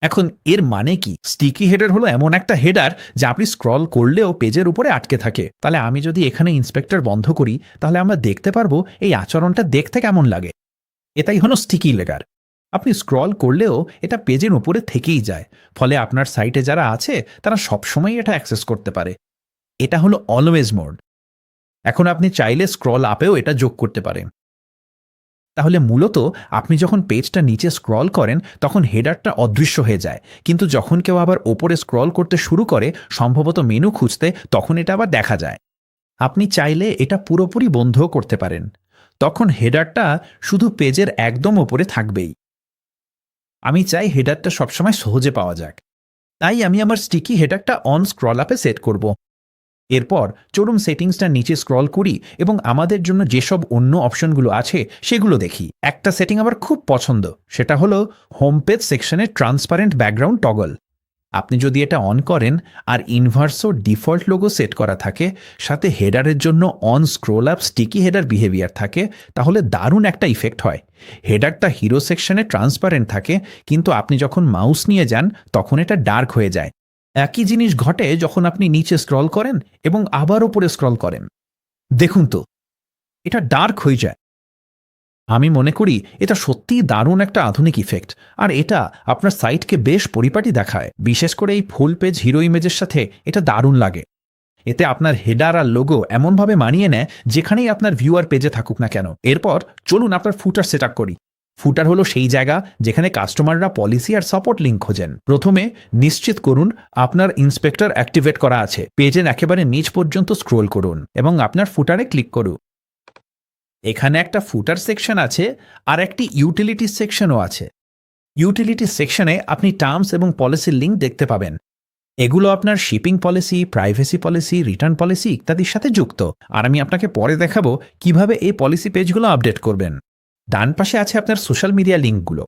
এখন এর মানে কি? স্টিকি হেডার হলো এমন একটা হেডার যা আপনি স্ক্রল করলেও পেজের উপরে আটকে থাকে। তাহলে আমি যদি এখানে ইন্সপেক্টর বন্ধ করি তাহলে আমরা দেখতে পারবো এই আচরণটা দেখতে কেমন লাগে। এটাই হলো স্টিকি হেডার। আপনি স্ক্রল করলেও এটা পেজের উপরে থেকেই যায়, ফলে আপনার সাইটে যারা আছে তারা সবসময় এটা অ্যাক্সেস করতে পারে। এটা হলো অলওয়েজ মোড। এখন আপনি চাইলে স্ক্রল আপেও এটা যোগ করতে পারেন। তাহলে মূলত আপনি যখন পেজটা নিচে স্ক্রল করেন তখন হেডারটা অদৃশ্য হয়ে যায়, কিন্তু যখন কেউ আবার ওপরে স্ক্রল করতে শুরু করে, সম্ভবত মেনু খুঁজতে, তখন এটা আবার দেখা যায়। আপনি চাইলে এটা পুরোপুরি বন্ধও করতে পারেন, তখন হেডারটা শুধু পেজের একদম ওপরে থাকবেই। আমি চাই হেডারটা সবসময় সহজে পাওয়া যাক, তাই আমি আমার স্টিকি হেডারটা অন স্ক্রল আপে সেট করব। এরপর চলুন সেটিংসটা নিচে স্ক্রল করি এবং আমাদের জন্য যেসব অন্য অপশনগুলো আছে সেগুলো দেখি। একটা সেটিং আমার খুব পছন্দ, সেটা হলো হোম পেজ সেকশনে ট্রান্সপারেন্ট ব্যাকগ্রাউন্ড টগল। আপনি যদি এটা অন করেন আর ইনভার্সো ডিফল্ট লোগো সেট করা থাকে, সাথে হেডারের জন্য on scroll up sticky header behaviour থাকে, তাহলে দারুণ একটা ইফেক্ট হয়। হেডারটা হিরো সেকশনে ট্রান্সপারেন্ট থাকে, কিন্তু আপনি যখন মাউস নিয়ে যান তখন এটা ডার্ক হয়ে যায়। একই জিনিস ঘটে যখন আপনি নিচে স্ক্রল করেন এবং আবার উপরে স্ক্রল করেন। দেখুন তো, এটা ডার্ক হয়ে যায়। আমি মনে করি এটা সত্যিই দারুণ একটা আধুনিক ইফেক্ট, আর এটা আপনার সাইটকে বেশ পরিপাটি দেখায়। বিশেষ করে এই ফুল পেজ হিরো ইমেজের সাথে এটা দারুণ লাগে। এতে আপনার হেডার আর লোগো এমনভাবে মানিয়ে নেয় যেখানেই আপনার ভিউয়ার পেজে থাকুক না কেন। এরপর চলুন আপনার ফুটার সেট আপ করি। ফুটার হলো সেই জায়গা যেখানে কাস্টমাররা পলিসি আর সাপোর্ট লিঙ্ক খোঁজেন। প্রথমে নিশ্চিত করুন আপনার ইন্সপেক্টর অ্যাক্টিভেট করা আছে। পেজের একেবারে নিচ পর্যন্ত স্ক্রোল করুন এবং আপনার ফুটারে ক্লিক করুন। এখানে একটা ফুটার সেকশন আছে আর একটি ইউটিলিটি সেকশনও আছে। ইউটিলিটি সেকশনে আপনি টার্মস এবং পলিসির লিঙ্ক দেখতে পাবেন। এগুলো আপনার shipping policy, privacy policy, return policy ইত্যাদির সাথে যুক্ত। আর আমি আপনাকে পরে দেখাবো কিভাবে এই পলিসি পেজগুলো আপডেট করবেন। ডান পাশে আছে আপনার সোশ্যাল মিডিয়া লিঙ্কগুলো।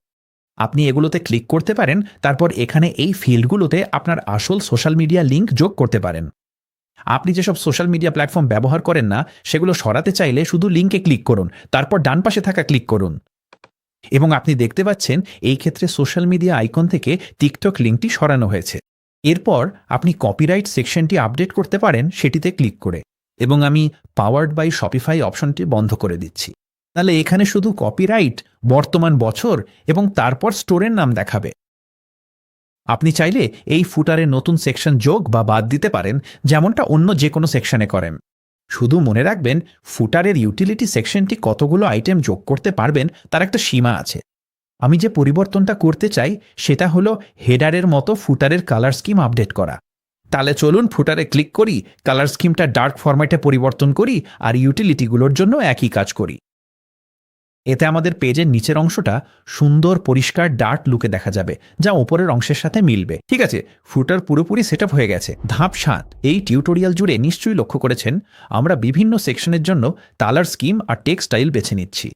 আপনি এগুলোতে ক্লিক করতে পারেন, তারপর এখানে এই ফিল্ডগুলোতে আপনার আসল সোশ্যাল মিডিয়া লিঙ্ক যোগ করতে পারেন। আপনি যেসব সোশ্যাল মিডিয়া প্ল্যাটফর্ম ব্যবহার করেন না সেগুলো সরাতে চাইলে শুধু লিঙ্কে ক্লিক করুন, তারপর ডান পাশে থাকা ক্লিক করুন এবং আপনি দেখতে পাচ্ছেন এই ক্ষেত্রে সোশ্যাল মিডিয়া আইকন থেকে টিকটক লিঙ্কটি সরানো হয়েছে। এরপর আপনি কপিরাইট সেকশনটি আপডেট করতে পারেন সেটিতে ক্লিক করে, এবং আমি পাওয়ার্ড বাই শপিফাই অপশনটি বন্ধ করে দিচ্ছি। তাহলে এখানে শুধু কপিরাইট, বর্তমান বছর এবং তারপর স্টোরের নাম দেখাবে। আপনি চাইলে এই ফুটারে নতুন সেকশন যোগ বা বাদ দিতে পারেন, যেমনটা অন্য যে কোনো সেকশনে করেন। শুধু মনে রাখবেন, ফুটারের ইউটিলিটি সেকশনটি কতগুলো আইটেম যোগ করতে পারবেন তার একটা সীমা আছে। আমি যে পরিবর্তনটা করতে চাই সেটা হলো হেডারের মতো ফুটারের কালার স্কিম আপডেট করা। তাহলে চলুন ফুটারে ক্লিক করি, কালার স্কিমটা ডার্ক ফরম্যাটে পরিবর্তন করি আর ইউটিলিটিগুলোর জন্য একই কাজ করি। এতে আমাদের পেজের নিচের অংশটা সুন্দর পরিষ্কার ডার্ক লুকে দেখা যাবে, যা ওপরের অংশের সাথে মিলবে। ঠিক আছে, ফুটার পুরোপুরি সেটআপ হয়ে গেছে। ধাপ 7। এই টিউটোরিয়াল জুড়ে নিশ্চয়ই লক্ষ্য করেছেন আমরা বিভিন্ন সেকশনের জন্য কালার স্কিম আর টেক্সট স্টাইল বেছে নিচ্ছি।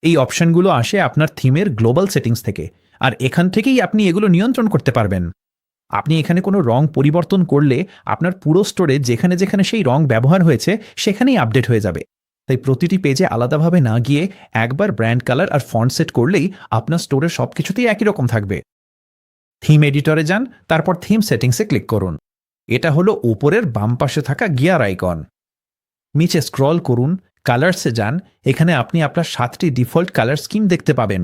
এই অপশনগুলো আসে আপনার থিমের গ্লোবাল সেটিংস থেকে, আর এখান থেকেই আপনি এগুলো নিয়ন্ত্রণ করতে পারবেন। আপনি এখানে কোনো রং পরিবর্তন করলে আপনার পুরো স্টোরে যেখানে যেখানে সেই রং ব্যবহার হয়েছে সেখানেই আপডেট হয়ে যাবে। তাই প্রতিটি পেজে আলাদাভাবে না গিয়ে একবার ব্র্যান্ড কালার আর ফন্ট সেট করলেই আপনার স্টোরের সব কিছুতেই একই রকম থাকবে। থিম এডিটরে যান, তারপর থিম সেটিংসে ক্লিক করুন। এটা হলো উপরের বাম পাশে থাকা গিয়ার আইকন। নিচে স্ক্রল করুন, কালার্সে যান। এখানে আপনি আপনার 7টি ডিফল্ট কালার স্কিম দেখতে পাবেন।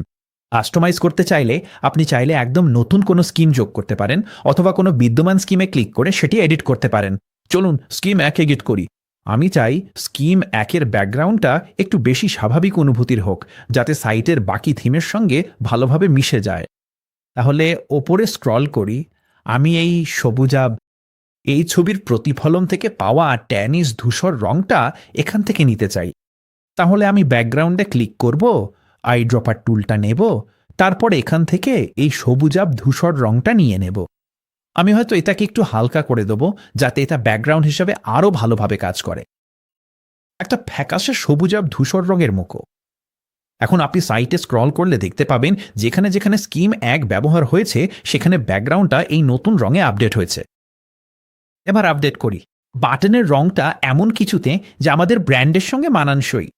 কাস্টমাইজ করতে চাইলে আপনি চাইলে একদম নতুন কোনো স্কিম যোগ করতে পারেন, অথবা কোনো বিদ্যমান স্কিমে ক্লিক করে সেটি এডিট করতে পারেন। চলুন স্কিম 1 এডিট করি। আমি চাই স্কিম 1-এর ব্যাকগ্রাউন্ডটা একটু বেশি স্বাভাবিক অনুভূতির হোক, যাতে সাইটের বাকি থিমের সঙ্গে ভালোভাবে মিশে যায়। তাহলে ওপরে স্ক্রল করি। আমি এই সবুজাব, এই ছবির প্রতিফলন থেকে পাওয়া ট্যানিস ধূসর রংটা এখান থেকে নিতে চাই। তাহলে আমি ব্যাকগ্রাউন্ডে ক্লিক করব, আই ড্রপার টুলটা নেব, তারপর এখান থেকে এই সবুজাব ধূসর রংটা নিয়ে নেব। আমি হয়তো এটাকে একটু হালকা করে দেবো, যাতে এটা ব্যাকগ্রাউন্ড হিসেবে আরও ভালোভাবে কাজ করে। একটা ফ্যাকাশে সবুজাব ধূসর রঙের মুখো। এখন আপনি সাইটে স্ক্রল করলে দেখতে পাবেন যেখানে যেখানে স্কিম 1 ব্যবহার হয়েছে সেখানে ব্যাকগ্রাউন্ডটা এই নতুন রঙে আপডেট হয়েছে। এবার আপডেট করি। বাটনের রংটা এমন কিছুতে যা আমাদের ব্র্যান্ডের সঙ্গে মানানসই।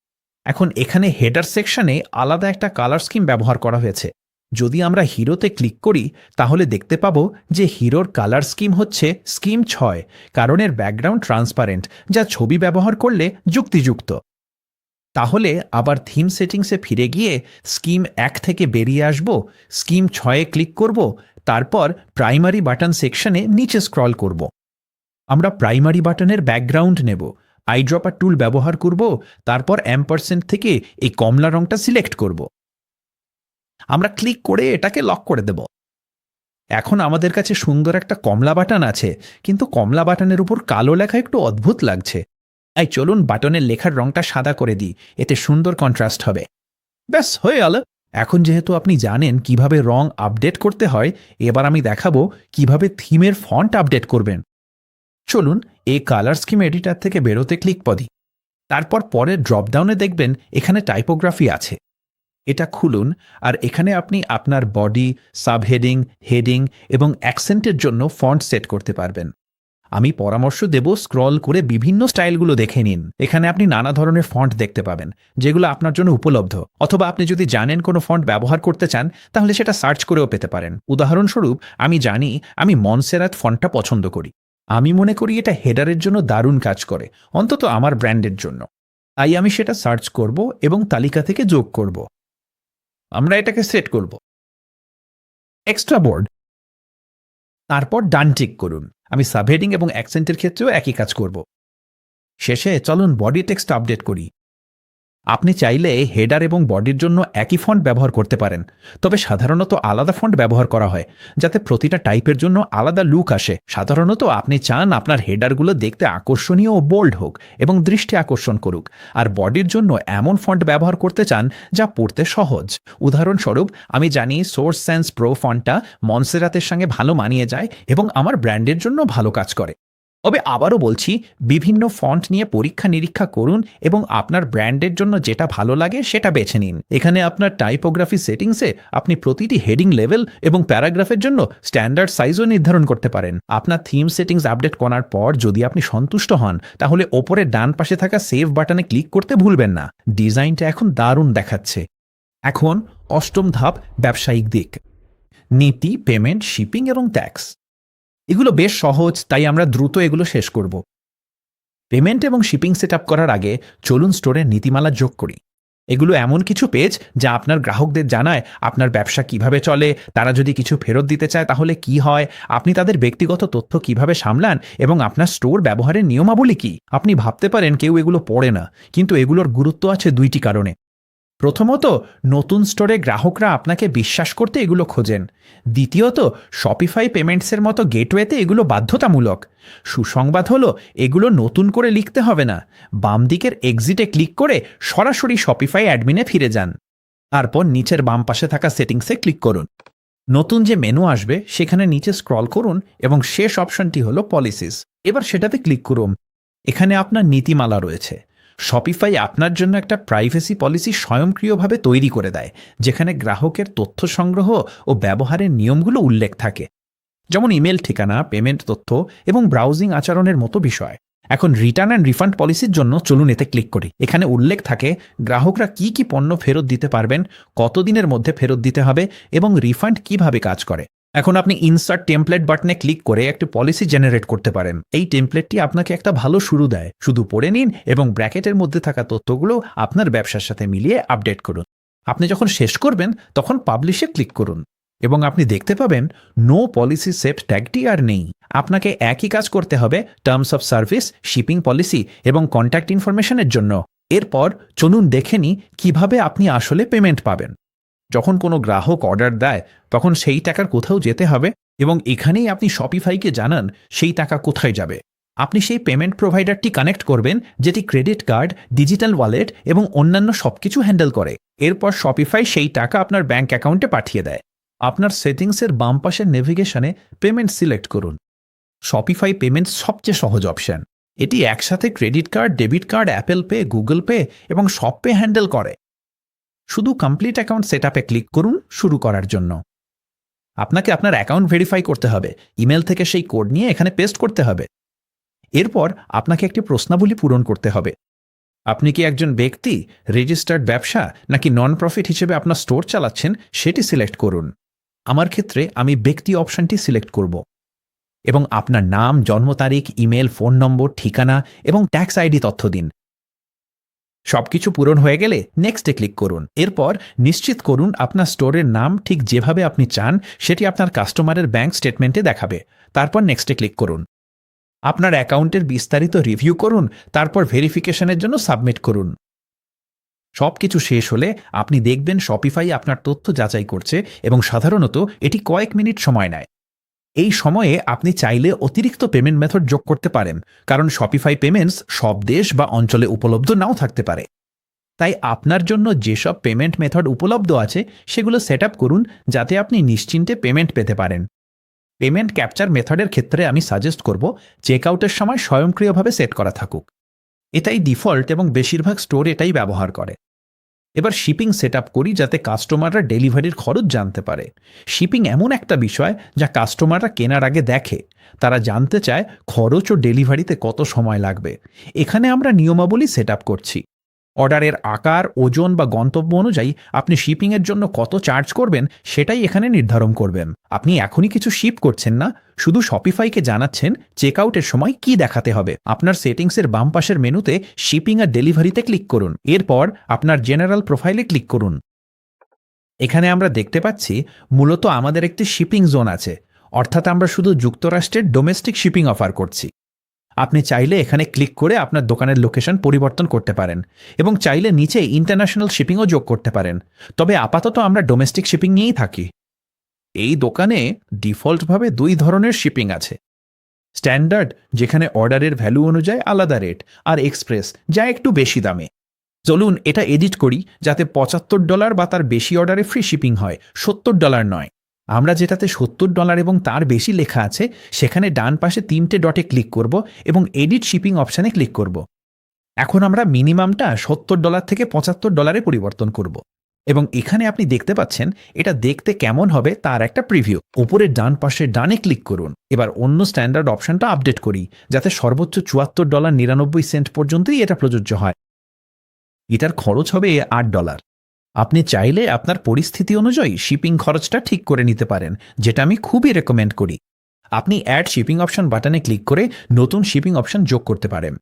এখন এখানে হেডার সেকশনে আলাদা একটা কালার স্কিম ব্যবহার করা হয়েছে। যদি আমরা হিরোতে ক্লিক করি তাহলে দেখতে পাবো যে হিরোর কালার স্কিম হচ্ছে স্কিম 6, কারণ এর ব্যাকগ্রাউন্ড ট্রান্সপারেন্ট, যা ছবি ব্যবহার করলে যুক্তিযুক্ত। তাহলে আবার থিম সেটিংসে ফিরে গিয়ে স্কিম 1 থেকে বেরিয়ে আসব, স্কিম 6-এ ক্লিক করব, তারপর প্রাইমারি বাটন সেকশনে নিচে স্ক্রল করব। আমরা প্রাইমারি বাটনের ব্যাকগ্রাউন্ড নেব, আইড্রপার টুল ব্যবহার করব, তারপর অ্যাম্পারসেন্ট থেকে এই কমলা রংটা সিলেক্ট করব। আমরা ক্লিক করে এটাকে লক করে দেব। এখন আমাদের কাছে সুন্দর একটা কমলা বাটন আছে, কিন্তু কমলা বাটনের উপর কালো লেখা একটু অদ্ভুত লাগছে। তাই চলুন বাটনের লেখার রংটা সাদা করে দিই, এতে সুন্দর কন্ট্রাস্ট হবে। ব্যাস হয়ে গেল। এখন যেহেতু আপনি জানেন কিভাবে রং আপডেট করতে হয়, এবার আমি দেখাবো কিভাবে থিমের ফন্ট আপডেট করবেন। চলুন এই কালার স্কিম এডিটর থেকে বেরোতে ক্লিক করি। তারপর পরের ড্রপডাউনে দেখবেন এখানে টাইপোগ্রাফি আছে। এটা খুলুন, আর এখানে আপনি আপনার বডি, সাবহেডিং, হেডিং এবং অ্যাকসেন্টের জন্য ফন্ট সেট করতে পারবেন। আমি পরামর্শ দেব স্ক্রল করে বিভিন্ন স্টাইলগুলো দেখে নিন। এখানে আপনি নানা ধরনের ফন্ট দেখতে পাবেন যেগুলো আপনার জন্য উপলব্ধ, অথবা আপনি যদি জানেন কোনো ফন্ট ব্যবহার করতে চান তাহলে সেটা সার্চ করেও পেতে পারেন। উদাহরণস্বরূপ আমি জানি আমি মনসেরাত ফন্টটা পছন্দ করি। আমি মনে করি এটা হেডারের জন্য দারুণ কাজ করে, অন্তত আমার ব্র্যান্ডের জন্য। তাই আমি সেটা সার্চ করব এবং তালিকা থেকে যোগ করব। আমরা এটাকে সেট করব এক্সট্রা বোর্ড। তারপর ডান টিক করুন। আমি সাবহেডিং এবং অ্যাকসেন্টের ক্ষেত্রেও একই কাজ করব। শেষে চলুন বডি টেক্সট আপডেট করি। আপনি চাইলে হেডার এবং বডির জন্য একই ফন্ট ব্যবহার করতে পারেন, তবে সাধারণত আলাদা ফন্ট ব্যবহার করা হয় যাতে প্রতিটা টাইপের জন্য আলাদা লুক আসে। সাধারণত আপনি চান আপনার হেডারগুলো দেখতে আকর্ষণীয় ও বোল্ড হোক এবং দৃষ্টি আকর্ষণ করুক, আর বডির জন্য এমন ফন্ট ব্যবহার করতে চান যা পড়তে সহজ। উদাহরণস্বরূপ আমি জানি সোর্স সেন্স প্রো ফন্টটা মনসেরাতের সঙ্গে ভালো মানিয়ে যায় এবং আমার ব্র্যান্ডের জন্য ভালো কাজ করে। তবে আবারও বলছি, বিভিন্ন ফন্ট নিয়ে পরীক্ষা নিরীক্ষা করুন এবং আপনার ব্র্যান্ডের জন্য যেটা ভালো লাগে সেটা বেছে নিন। এখানে আপনার টাইপোগ্রাফি সেটিংসে আপনি প্রতিটি হেডিং লেভেল এবং প্যারাগ্রাফের জন্য স্ট্যান্ডার্ড সাইজও নির্ধারণ করতে পারেন। আপনার থিম সেটিংস আপডেট করার পর যদি আপনি সন্তুষ্ট হন তাহলে ওপরে ডান পাশে থাকা সেভ বাটনে ক্লিক করতে ভুলবেন না। ডিজাইনটা এখন দারুণ দেখাচ্ছে। এখন অষ্টম ধাপ, ব্যবসায়িক দিক। নীতি, পেমেন্ট, শিপিং এবং ট্যাক্স। এগুলো বেশ সহজ, তাই আমরা দ্রুত এগুলো শেষ করব। পেমেন্ট এবং শিপিং সেট আপ করার আগে চলুন স্টোরের নীতিমালা যোগ করি। এগুলো এমন কিছু পেজ যা আপনার গ্রাহকদের জানায় আপনার ব্যবসা কিভাবে চলে, তারা যদি কিছু ফেরত দিতে চায় তাহলে কি হয়, আপনি তাদের ব্যক্তিগত তথ্য কিভাবে সামলান এবং আপনার স্টোর ব্যবহারের নিয়মাবলী কি। আপনি ভাবতে পারেন কেউ এগুলো পড়ে না, কিন্তু এগুলোর গুরুত্ব আছে দুইটি কারণে। প্রথমত, নতুন স্টোরে গ্রাহকরা আপনাকে বিশ্বাস করতে এগুলো খোঁজেন। দ্বিতীয়ত, শপিফাই পেমেন্টসের মতো গেটওয়েতে এগুলো বাধ্যতামূলক। সুসংবাদ হলো, এগুলো নতুন করে লিখতে হবে না। বাম দিকের এক্সিটে ক্লিক করে সরাসরি শপিফাই অ্যাডমিনে ফিরে যান। তারপর নিচের বাম পাশে থাকা সেটিংসে ক্লিক করুন। নতুন যে মেনু আসবে সেখানে নিচে স্ক্রল করুন এবং শেষ অপশনটি হলো পলিসিস। এবার সেটাতে ক্লিক করুন। এখানে আপনার নীতিমালা রয়েছে। শপিফাই আপনার জন্য একটা প্রাইভেসি পলিসি স্বয়ংক্রিয়ভাবে তৈরি করে দেয়, যেখানে গ্রাহকের তথ্য সংগ্রহ ও ব্যবহারের নিয়মগুলো উল্লেখ থাকে, যেমন ইমেল ঠিকানা, পেমেন্ট তথ্য এবং ব্রাউজিং আচরণের মতো বিষয়। এখন রিটার্ন অ্যান্ড রিফান্ড পলিসির জন্য চলুন এতে ক্লিক করি। এখানে উল্লেখ থাকে গ্রাহকরা কি কি পণ্য ফেরত দিতে পারবেন, কতদিনের মধ্যে ফেরত দিতে হবে এবং রিফান্ড কিভাবে কাজ করে। এখন আপনি ইনসার্ট টেমপ্লেট বাটনে ক্লিক করে একটি পলিসি জেনারেট করতে পারেন। এই টেমপ্লেটটি আপনাকে একটা ভালো শুরু দেয়। শুধু পড়ে নিন এবং ব্র্যাকেটের মধ্যে থাকা তথ্যগুলো আপনার ব্যবসার সাথে মিলিয়ে আপডেট করুন। আপনি যখন শেষ করবেন তখন পাবলিশে ক্লিক করুন এবং আপনি দেখতে পাবেন নো পলিসি সেট ট্যাগটি আর নেই। আপনাকে একই কাজ করতে হবে terms of service, shipping policy এবং কন্ট্যাক্ট ইনফরমেশনের জন্য। এরপর চলুন দেখে নিই কিভাবে আপনি আসলে পেমেন্ট পাবেন। যখন কোনো গ্রাহক অর্ডার দেয় তখন সেই টাকার কোথাও যেতে হবে এবং এখানেই আপনি শপিফাইকে জানান সেই টাকা কোথায় যাবে। আপনি সেই পেমেন্ট প্রোভাইডারটি কানেক্ট করবেন যেটি ক্রেডিট কার্ড, ডিজিটাল ওয়ালেট এবং অন্যান্য সবকিছু হ্যান্ডেল করে। এরপর শপিফাই সেই টাকা আপনার ব্যাংক অ্যাকাউন্টে পাঠিয়ে দেয়। আপনার সেটিংসের বাম পাশের নেভিগেশনে পেমেন্ট সিলেক্ট করুন। শপিফাই পেমেন্ট সবচেয়ে সহজ অপশন। এটি একসাথে credit card, debit card, Apple pay, Google pay এবং সব পে হ্যান্ডেল করে। শুধু কমপ্লিট অ্যাকাউন্ট সেটআপে ক্লিক করুন শুরু করার জন্য। আপনাকে আপনার অ্যাকাউন্ট ভেরিফাই করতে হবে। ইমেল থেকে সেই কোড নিয়ে এখানে পেস্ট করতে হবে। এরপর আপনাকে একটি প্রশ্নাবলী পূরণ করতে হবে। আপনি কি একজন ব্যক্তি, রেজিস্টার্ড ব্যবসা নাকি নন প্রফিট হিসেবে আপনার স্টোর চালাচ্ছেন সেটি সিলেক্ট করুন। আমার ক্ষেত্রে আমি ব্যক্তি অপশনটি সিলেক্ট করব এবং আপনার নাম, জন্ম তারিখ, ইমেল, ফোন নম্বর, ঠিকানা এবং ট্যাক্স আইডি তথ্য দিন। সবকিছু পূরণ হয়ে গেলে নেক্সটে ক্লিক করুন। এরপর নিশ্চিত করুন আপনার স্টোরের নাম ঠিক যেভাবে আপনি চান সেটি আপনার কাস্টমারের ব্যাংক স্টেটমেন্টে দেখাবে। তারপর নেক্সটে ক্লিক করুন। আপনার অ্যাকাউন্টের বিস্তারিত রিভিউ করুন, তারপর ভেরিফিকেশনের জন্য সাবমিট করুন। সবকিছু শেষ হলে আপনি দেখবেন শপিফাই আপনার তথ্য যাচাই করছে এবং সাধারণত এটি কয়েক মিনিট সময় নেয়। এই সময়ে আপনি চাইলে অতিরিক্ত পেমেন্ট মেথড যোগ করতে পারেন, কারণ শপিফাই পেমেন্টস সব দেশ বা অঞ্চলে উপলব্ধ নাও থাকতে পারে। তাই আপনার জন্য যেসব পেমেন্ট মেথড উপলব্ধ আছে সেগুলো সেট আপ করুন যাতে আপনি নিশ্চিন্তে পেমেন্ট পেতে পারেন। পেমেন্ট ক্যাপচার মেথডের ক্ষেত্রে আমি সাজেস্ট করব চেকআউটের সময় স্বয়ংক্রিয়ভাবে সেট করা থাকুক। এটাই ডিফল্ট এবং বেশিরভাগ স্টোর এটাই ব্যবহার করে। এবার শিপিং সেট আপ করি যাতে কাস্টমাররা ডেলিভারির খরচ জানতে পারে। শিপিং এমন একটা বিষয় যা কাস্টমাররা কেনার আগে দেখে। তারা জানতে চায় খরচ ও ডেলিভারিতে কত সময় লাগবে। এখানে আমরা নিয়মাবলী সেট আপ করছি। অর্ডারের আকার, ওজন বা গন্তব্য অনুযায়ী আপনি শিপিংয়ের জন্য কত চার্জ করবেন সেটাই এখানে নির্ধারণ করবেন। আপনি এখনই কিছু শিপ করছেন না, শুধু শপিফাইকে জানাচ্ছেন চেকআউটের সময় কি দেখাতে হবে। আপনার সেটিংসের বাম পাশের মেনুতে শিপিং আর ডেলিভারিতে ক্লিক করুন। এরপর আপনার জেনারেল প্রোফাইলে ক্লিক করুন। এখানে আমরা দেখতে পাচ্ছি মূলত আমাদের একটি শিপিং জোন আছে, অর্থাৎ আমরা শুধু যুক্তরাষ্ট্রের ডোমেস্টিক শিপিং অফার করছি। আপনি চাইলে এখানে ক্লিক করে আপনার দোকানের লোকেশন পরিবর্তন করতে পারেন এবং চাইলে নিচে ইন্টারন্যাশনাল শিপিংও যোগ করতে পারেন। তবে আপাতত আমরা ডোমেস্টিক শিপিং নিয়েই থাকি। এই দোকানে ডিফল্টভাবে দুই ধরনের শিপিং আছে। স্ট্যান্ডার্ড, যেখানে অর্ডারের ভ্যালু অনুযায়ী আলাদা রেট, আর এক্সপ্রেস, যা একটু বেশি দামে। চলুন এটা এডিট করি যাতে $75 বা তার বেশি অর্ডারে ফ্রি শিপিং হয়, $70 নয়। আমরা যেটাতে $70 এবং তার বেশি লেখা আছে সেখানে ডান পাশে 3টে ডটে ক্লিক করব এবং এডিট শিপিং অপশানে ক্লিক করব। এখন আমরা মিনিমামটা $70 থেকে $75 পরিবর্তন করব এবং এখানে আপনি দেখতে পাচ্ছেন এটা দেখতে কেমন হবে তার একটা প্রিভিউ। উপরের ডান পাশে ডানে ক্লিক করুন। এবার অন্য স্ট্যান্ডার্ড অপশানটা আপডেট করি যাতে সর্বোচ্চ $74.99 পর্যন্তই এটা প্রযোজ্য হয়। এটার খরচ হবে $8। আপনি চাইলে আপনার পরিস্থিতি অনুযায়ী শিপিং খরচটা ঠিক করে নিতে পারেন, যেটা আমি খুবই রেকমেন্ড করি। আপনি অ্যাড শিপিং অপশন বাটনে ক্লিক করে নতুন শিপিং অপশন যোগ করতে পারেন।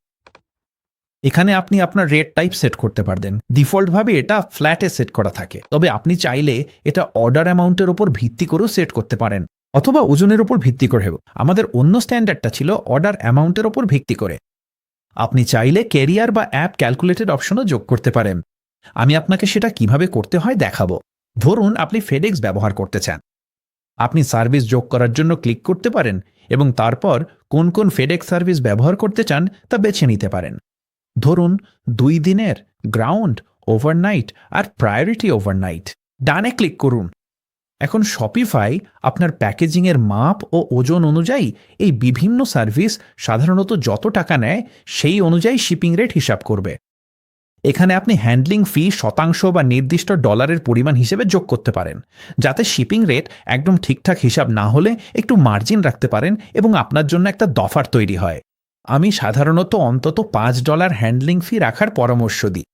এখানে আপনি আপনার রেট টাইপ সেট করতে পারবেন। ডিফল্টভাবে এটা ফ্ল্যাটে সেট করা থাকে, তবে আপনি চাইলে এটা অর্ডার অ্যামাউন্টের উপর ভিত্তি করেও সেট করতে পারেন, অথবা ওজনের উপর ভিত্তি করেও। আমাদের অন্য স্ট্যান্ডার্ডটা ছিল অর্ডার অ্যামাউন্টের উপর ভিত্তি করে। আপনি চাইলে ক্যারিয়ার বা অ্যাপ ক্যালকুলেটেড অপশনও যোগ করতে পারেন। আমি আপনাকে সেটা কিভাবে করতে হয় দেখাবো। ধরুন আপনি ফেডেক্স ব্যবহার করতে চান। আপনি সার্ভিস যোগ করার জন্য ক্লিক করতে পারেন এবং তারপর কোন কোন ফেডেক্স সার্ভিস ব্যবহার করতে চান তা বেছে নিতে পারেন। ধরুন 2 দিনের, গ্রাউন্ড, ওভারনাইট আর প্রায়োরিটি ওভারনাইট। ডানে ক্লিক করুন। এখন শপিফাই আপনার প্যাকেজিংয়ের মাপ ও ওজন অনুযায়ী এই বিভিন্ন সার্ভিস সাধারণত যত টাকা নেয় সেই অনুযায়ী শিপিং রেট হিসাব করবে। এখানে আপনি হ্যান্ডলিং ফি শতাংশ বা নির্দিষ্ট ডলারের পরিমাণ হিসেবে যোগ করতে পারেন, যাতে শিপিং রেট একদম ঠিকঠাক হিসাব না হলে একটু মার্জিন রাখতে পারেন এবং আপনার জন্য একটা দফার তৈরি হয়। আমি সাধারণত অন্তত $5 হ্যান্ডলিং ফি রাখার পরামর্শ দিই।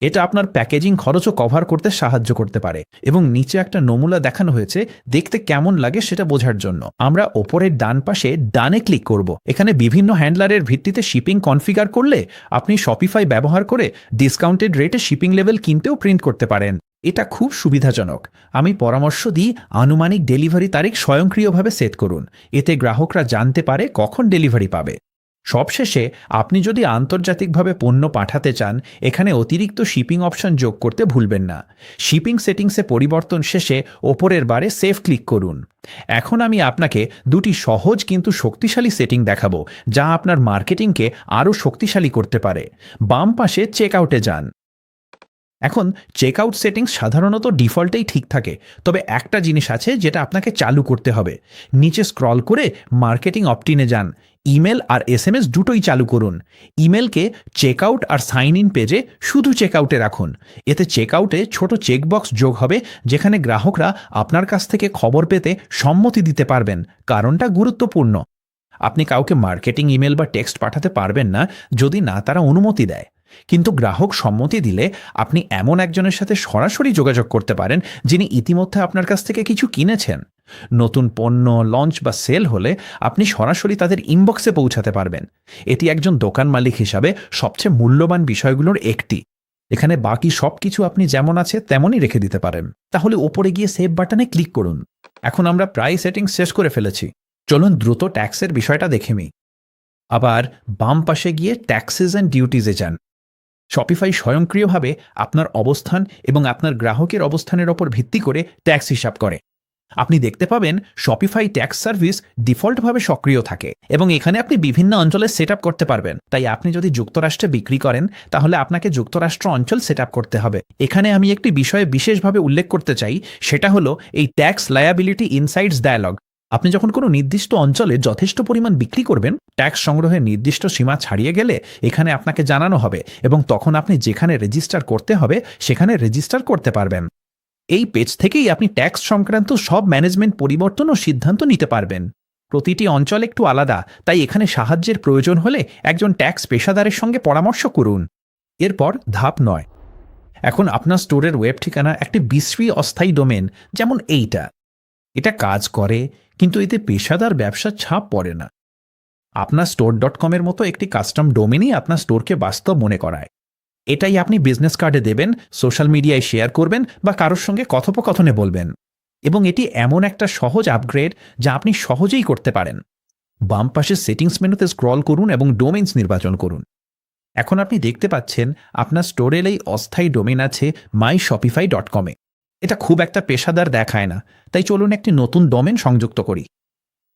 এটা আপনার প্যাকেজিং খরচও কভার করতে সাহায্য করতে পারে। এবং নিচে একটা নমুনা দেখানো হয়েছে, দেখতে কেমন লাগে সেটা বোঝার জন্য। আমরা ওপরের ডান পাশে ডানে ক্লিক করব। এখানে বিভিন্ন হ্যান্ডলারের ভিত্তিতে শিপিং কনফিগার করলে আপনি শপিফাই ব্যবহার করে ডিসকাউন্টেড রেটে শিপিং লেভেল কিনতেও প্রিন্ট করতে পারেন। এটা খুব সুবিধাজনক। আমি পরামর্শ দিই আনুমানিক ডেলিভারি তারিখ স্বয়ংক্রিয়ভাবে সেট করুন। এতে গ্রাহকরা জানতে পারে কখন ডেলিভারি পাবে। সবশেষে আপনি যদি আন্তর্জাতিকভাবে পণ্য পাঠাতে চান, এখানে অতিরিক্ত শিপিং অপশন যোগ করতে ভুলবেন না। শিপিং সেটিংসে পরিবর্তন শেষে ওপরের বারে সেভ ক্লিক করুন। এখন আমি আপনাকে দুটি সহজ কিন্তু শক্তিশালী সেটিং দেখাবো, যা আপনার মার্কেটিংকে আরও শক্তিশালী করতে পারে। বাম পাশে চেক আউটে যান। এখন চেক আউট সেটিংস সাধারণত ডিফল্টেই ঠিক থাকে, তবে একটা জিনিস আছে যেটা আপনাকে চালু করতে হবে। নিচে স্ক্রল করে মার্কেটিং অপটিনে যান। ইমেল আর এসএমএস দুটোই চালু করুন। ইমেলকে চেকআউট আর সাইন ইন পেজে শুধু চেকআউটে রাখুন। এতে চেকআউটে ছোট চেকবক্স যোগ হবে, যেখানে গ্রাহকরা আপনার কাছ থেকে খবর পেতে সম্মতি দিতে পারবেন। কারণটা গুরুত্বপূর্ণ। আপনি কাউকে মার্কেটিং ইমেল বা টেক্সট পাঠাতে পারবেন না যদি না তারা অনুমতি দেয়। কিন্তু গ্রাহক সম্মতি দিলে আপনি এমন একজনের সাথে সরাসরি যোগাযোগ করতে পারেন যিনি ইতিমধ্যে আপনার কাছ থেকে কিছু কিনেছেন। নতুন পণ্য লঞ্চ বা সেল হলে আপনি সরাসরি তাদের ইনবক্সে পৌঁছাতে পারবেন। এটি একজন দোকান মালিক হিসাবে সবচেয়ে মূল্যবান বিষয়গুলোর একটি। এখানে বাকি সব কিছু আপনি যেমন আছে তেমনই রেখে দিতে পারেন। তাহলে ওপরে গিয়ে সেভ বাটনে ক্লিক করুন। এখন আমরা প্রায় সেটিংস শেষ করে ফেলেছি। চলুন দ্রুত ট্যাক্সের বিষয়টা দেখে নিই। আবার বাম পাশে গিয়ে ট্যাক্সেস অ্যান্ড ডিউটিজে যান। শপিফাই স্বয়ংক্রিয়ভাবে আপনার অবস্থান এবং আপনার গ্রাহকের অবস্থানের ওপর ভিত্তি করে ট্যাক্স হিসাব করে। আপনি দেখতে পাবেন শপিফাই ট্যাক্স সার্ভিস ডিফল্টভাবে সক্রিয় থাকে এবং এখানে আপনি বিভিন্ন অঞ্চলে সেট আপ করতে পারবেন। তাই আপনি যদি যুক্তরাষ্ট্রে বিক্রি করেন, তাহলে আপনাকে যুক্তরাষ্ট্র অঞ্চল সেট আপ করতে হবে। এখানে আমি একটি বিষয়ে বিশেষভাবে উল্লেখ করতে চাই, সেটা হলো এই ট্যাক্স লায়াবিলিটি ইনসাইটস ডায়ালগ। আপনি যখন কোনো নির্দিষ্ট অঞ্চলে যথেষ্ট পরিমাণ বিক্রি করবেন, ট্যাক্স সংগ্রহের নির্দিষ্ট সীমা ছাড়িয়ে গেলে এখানে আপনাকে জানানো হবে এবং তখন আপনি যেখানে রেজিস্টার করতে হবে সেখানে রেজিস্টার করতে পারবেন। এই পেজ থেকেই আপনি ট্যাক্স সংক্রান্ত সব ম্যানেজমেন্ট পরিবর্তন ও সিদ্ধান্ত নিতে পারবেন। প্রতিটি অঞ্চল একটু আলাদা, তাই এখানে সাহায্যের প্রয়োজন হলে একজন ট্যাক্স পেশাদারের সঙ্গে পরামর্শ করুন। এরপর ধাপ 9। এখন আপনার স্টোরের ওয়েব ঠিকানা একটি বিশ্রী অস্থায়ী ডোমেন, যেমন এইটা। এটা কাজ করে, কিন্তু এতে পেশাদার ব্যবসার ছাপ পড়ে না। আপনার store.com এর মতো একটি কাস্টম ডোমেনই আপনার স্টোরকে বাস্তব মনে করায়। এটাই আপনি বিজনেস কার্ডে দেবেন, সোশ্যাল মিডিয়ায় শেয়ার করবেন বা কারোর সঙ্গে কথোপকথনে বলবেন। এবং এটি এমন একটা সহজ আপগ্রেড যা আপনি সহজেই করতে পারেন। বাম পাশে সেটিংস মেনুতে স্ক্রল করুন এবং ডোমেইনস নির্বাচন করুন। এখন আপনি দেখতে পাচ্ছেন আপনার স্টোরের এই অস্থায়ী ডোমেন আছে myshopify.com এ। এটা খুব একটা পেশাদার দেখায় না, তাই চলুন একটি নতুন ডোমেন সংযুক্ত করি।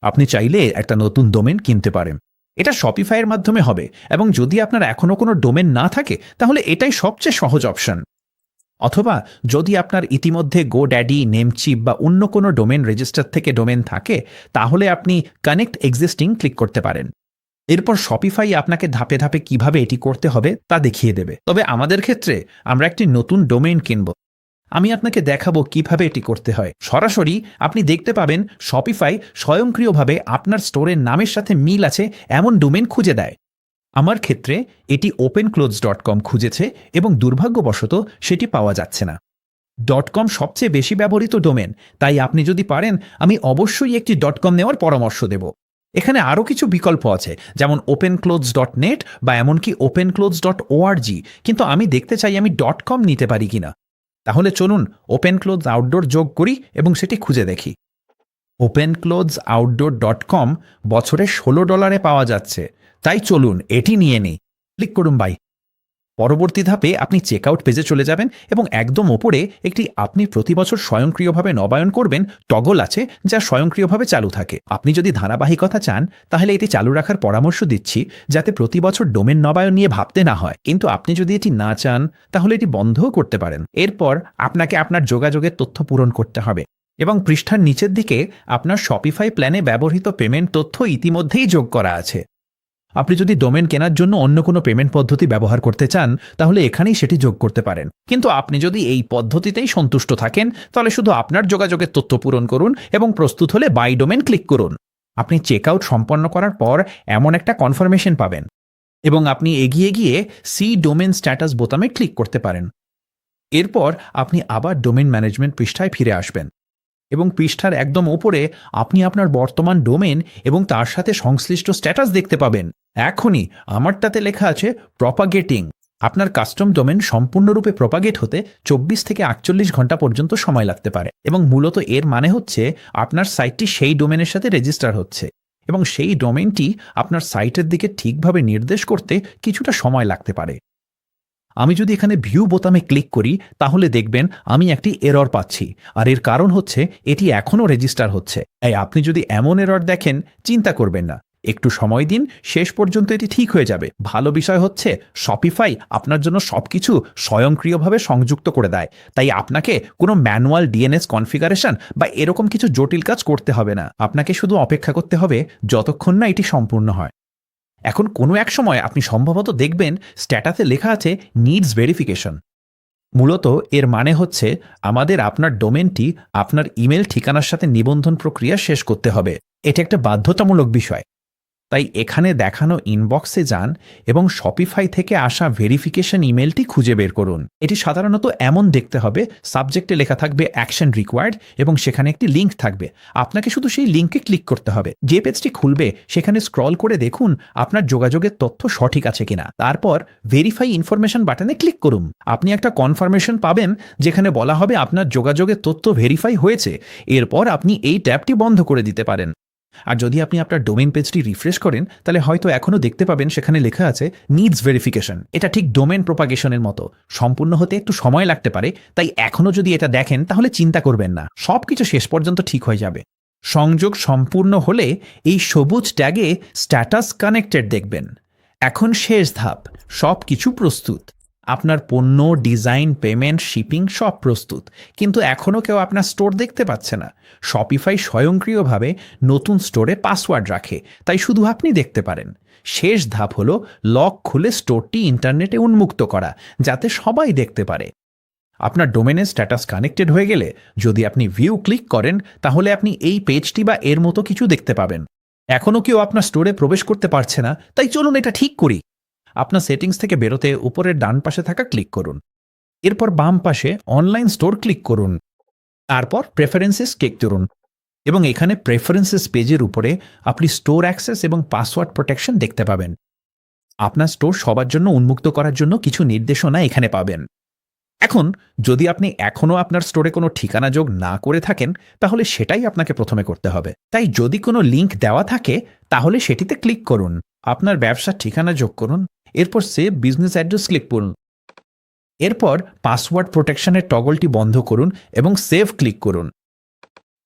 আপনি চাইলে একটা নতুন ডোমেন কিনতে পারেন। এটা শপিফাইয়ের মাধ্যমে হবে এবং যদি আপনার এখনও কোনো ডোমেন না থাকে তাহলে এটাই সবচেয়ে সহজ অপশন। অথবা যদি আপনার ইতিমধ্যে গোড্যাডি, নেমচিপ বা অন্য কোনো ডোমেন রেজিস্টার থেকে ডোমেন থাকে, তাহলে আপনি কানেক্ট এক্সিস্টিং ক্লিক করতে পারেন। এরপর শপিফাই আপনাকে ধাপে ধাপে কিভাবে এটি করতে হবে তা দেখিয়ে দেবে। তবে আমাদের ক্ষেত্রে আমরা একটি নতুন ডোমেইন কিনব। আমি আপনাকে দেখাবো কিভাবে এটি করতে হয়। সরাসরি আপনি দেখতে পাবেন শপিফাই স্বয়ংক্রিয়ভাবে আপনার স্টোরের নামের সাথে মিল আছে এমন ডোমেন খুঁজে দেয়। আমার ক্ষেত্রে এটি openclothes.com খুঁজেছে এবং দুর্ভাগ্যবশত সেটি পাওয়া যাচ্ছে না। .com সবচেয়ে বেশি ব্যবহৃত ডোমেন, তাই আপনি যদি পারেন আমি অবশ্যই একটি .com নেওয়ার পরামর্শ দেব। এখানে আরও কিছু বিকল্প আছে, যেমন openclothes.net বা এমনকি openclothes.org, কিন্তু আমি দেখতে চাই আমি .com নিতে পারি কিনা। তাহলে চলুন openclothes আউটডোর যোগ করি এবং সেটি খুঁজে দেখি। openclothesoutdoor.com বছরে $16 পাওয়া যাচ্ছে, তাই চলুন এটি নিয়ে নিই। ক্লিক করুন বাই। পরবর্তী ধাপে আপনি চেকআউট পেজে চলে যাবেন এবং একদম ওপরে একটি আপনি প্রতি বছর স্বয়ংক্রিয়ভাবে নবায়ন করবেন টগল আছে, যা স্বয়ংক্রিয়ভাবে চালু থাকে। আপনি যদি ধারাবাহিকতা চান তাহলে এটি চালু রাখার পরামর্শ দিচ্ছি, যাতে প্রতি বছর ডোমেন নবায়ন নিয়ে ভাবতে না হয়। কিন্তু আপনি যদি এটি না চান তাহলে এটি বন্ধও করতে পারেন। এরপর আপনাকে আপনার যোগাযোগের তথ্য পূরণ করতে হবে এবং পৃষ্ঠার নিচের দিকে আপনার শপিফাই প্ল্যানে ব্যবহৃত পেমেন্ট তথ্য ইতিমধ্যেই যোগ করা আছে। আপনি যদি ডোমেন কেনার জন্য অন্য কোনো পেমেন্ট পদ্ধতি ব্যবহার করতে চান তাহলে এখানেই সেটি যোগ করতে পারেন, কিন্তু আপনি যদি এই পদ্ধতিতেই সন্তুষ্ট থাকেন তাহলে শুধু আপনার যোগাযোগের তথ্য পূরণ করুন এবং প্রস্তুত হলে বাই ডোমেন ক্লিক করুন। আপনি চেকআউট সম্পন্ন করার পর এমন একটা কনফার্মেশন পাবেন এবং আপনি এগিয়ে গিয়ে সি ডোমেন স্ট্যাটাস বোতামে ক্লিক করতে পারেন। এরপর আপনি আবার ডোমেন ম্যানেজমেন্ট পৃষ্ঠায় ফিরে আসবেন এবং পৃষ্ঠার একদম ওপরে আপনি আপনার বর্তমান ডোমেন এবং তার সাথে সংশ্লিষ্ট স্ট্যাটাস দেখতে পাবেন। এখনই আমারটাতে লেখা আছে প্রপাগেটিং। আপনার কাস্টম ডোমেন সম্পূর্ণরূপে প্রপাগেট হতে 24 থেকে 48 ঘন্টা পর্যন্ত সময় লাগতে পারে এবং মূলত এর মানে হচ্ছে আপনার সাইটটি সেই ডোমেনের সাথে রেজিস্টার হচ্ছে এবং সেই ডোমেনটি আপনার সাইটের দিকে ঠিকভাবে নির্দেশ করতে কিছুটা সময় লাগতে পারে। আমি যদি এখানে ভিউ বোতামে ক্লিক করি তাহলে দেখবেন আমি একটি এরর পাচ্ছি, আর এর কারণ হচ্ছে এটি এখনও রেজিস্টার হচ্ছে। আপনি যদি এমন এরর দেখেন চিন্তা করবেন না, একটু সময় দিন, শেষ পর্যন্ত এটি ঠিক হয়ে যাবে। ভালো বিষয় হচ্ছে শপিফাই আপনার জন্য সবকিছু স্বয়ংক্রিয়ভাবে সংযুক্ত করে দেয়, তাই আপনাকে কোনো ম্যানুয়াল ডিএনএস কনফিগারেশন বা এরকম কিছু জটিল কাজ করতে হবে না। আপনাকে শুধু অপেক্ষা করতে হবে যতক্ষণ না এটি সম্পূর্ণ হয়। এখন কোনো এক সময় আপনি সম্ভবত দেখবেন স্ট্যাটাসে লেখা আছে নিডস ভেরিফিকেশন। মূলত এর মানে হচ্ছে আমাদের আপনার ডোমেনটি আপনার ইমেল ঠিকানার সাথে নিবন্ধন প্রক্রিয়া শেষ করতে হবে। এটা একটা বাধ্যতামূলক বিষয়। তাই এখানে দেখানো ইনবক্সে যান এবং শপিফাই থেকে আসা ভেরিফিকেশন ইমেলটি খুঁজে বের করুন। এটি সাধারণত এমন দেখতে হবে, সাবজেক্টে লেখা থাকবে অ্যাকশন রিকোয়ার্ড এবং সেখানে একটি লিঙ্ক থাকবে। আপনাকে শুধু সেই লিঙ্কে ক্লিক করতে হবে। যে পেজটি খুলবে সেখানে স্ক্রল করে দেখুন আপনার যোগাযোগের তথ্য সঠিক আছে কিনা। তারপর ভেরিফাই ইনফরমেশন বাটনে ক্লিক করুন। আপনি একটা কনফার্মেশন পাবেন যেখানে বলা হবে আপনার যোগাযোগের তথ্য ভেরিফাই হয়েছে। এরপর আপনি এই ট্যাবটি বন্ধ করে দিতে পারেন। আর যদি আপনি আপনার ডোমেন পেজটি রিফ্রেশ করেন তাহলে হয়তো এখনও দেখতে পাবেন সেখানে লেখা আছে নিডস ভেরিফিকেশন। এটা ঠিক ডোমেন প্রপাগেশনের মতো, সম্পূর্ণ হতে একটু সময় লাগতে পারে, তাই এখনও যদি এটা দেখেন তাহলে চিন্তা করবেন না, সব কিছু শেষ পর্যন্ত ঠিক হয়ে যাবে। সংযোগ সম্পূর্ণ হলে এই সবুজ ট্যাগে স্ট্যাটাস কানেক্টেড দেখবেন। এখন শেষ ধাপ, সব কিছু প্রস্তুত। আপনার পণ্য, ডিজাইন, পেমেন্ট, শিপিং সব প্রস্তুত, কিন্তু এখনও কেউ আপনার স্টোর দেখতে পাচ্ছে না। শপিফাই স্বয়ংক্রিয়ভাবে নতুন স্টোরে পাসওয়ার্ড রাখে, তাই শুধু আপনি দেখতে পারেন। শেষ ধাপ হলো লক খুলে স্টোরটি ইন্টারনেটে উন্মুক্ত করা, যাতে সবাই দেখতে পারে। আপনার ডোমেনের স্ট্যাটাস কানেক্টেড হয়ে গেলে যদি আপনি ভিউ ক্লিক করেন তাহলে আপনি এই পেজটি বা এর মতো কিছু দেখতে পাবেন। এখনও কেউ আপনার স্টোরে প্রবেশ করতে পারছে না, তাই চলুন এটা ঠিক করি। আপনার সেটিংস থেকে বেরোতে উপরের ডান পাশে থাকা ক্লিক করুন। এরপর বাম পাশে অনলাইন স্টোর ক্লিক করুন। তারপর প্রেফারেন্সেস ক্লিক করুন এবং এখানে প্রেফারেন্সেস পেজের উপরে আপনি স্টোর অ্যাক্সেস এবং পাসওয়ার্ড প্রোটেকশন দেখতে পাবেন। আপনার স্টোর সবার জন্য উন্মুক্ত করার জন্য কিছু নির্দেশনা এখানে পাবেন। এখন যদি আপনি এখনও আপনার স্টোরে কোনো ঠিকানা যোগ না করে থাকেন তাহলে সেটাই আপনাকে প্রথমে করতে হবে। তাই যদি কোনো লিঙ্ক দেওয়া থাকে তাহলে সেটিতে ক্লিক করুন, আপনার ব্যবসার ঠিকানা যোগ করুন, এরপর সেভ বিজনেস অ্যাড্রেস ক্লিক করুন। এরপর পাসওয়ার্ড প্রোটেকশনের টগলটি বন্ধ করুন এবং সেভ ক্লিক করুন।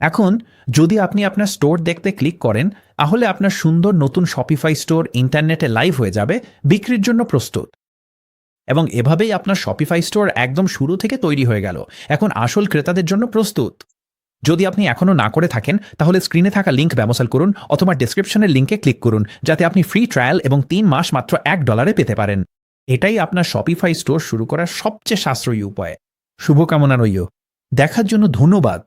এখন যদি আপনি আপনার স্টোর দেখতে ক্লিক করেন তাহলে আপনার সুন্দর নতুন শপিফাই স্টোর ইন্টারনেটে লাইভ হয়ে যাবে, বিক্রির জন্য প্রস্তুত। এবং এভাবেই আপনার শপিফাই স্টোর একদম শুরু থেকে তৈরি হয়ে গেল, এখন আসল ক্রেতাদের জন্য প্রস্তুত। যদি আপনি এখনও না করে থাকেন তাহলে স্ক্রিনে থাকা লিঙ্ক ব্যবহার করুন অথবা ডেসক্রিপশনের লিঙ্কে ক্লিক করুন, যাতে আপনি ফ্রি ট্রায়াল এবং 3 মাস মাত্র $1 পেতে পারেন। এটাই আপনার শপিফাই স্টোর শুরু করার সবচেয়ে সাশ্রয়ী উপায়। শুভকামনা রইল। দেখার জন্য ধন্যবাদ।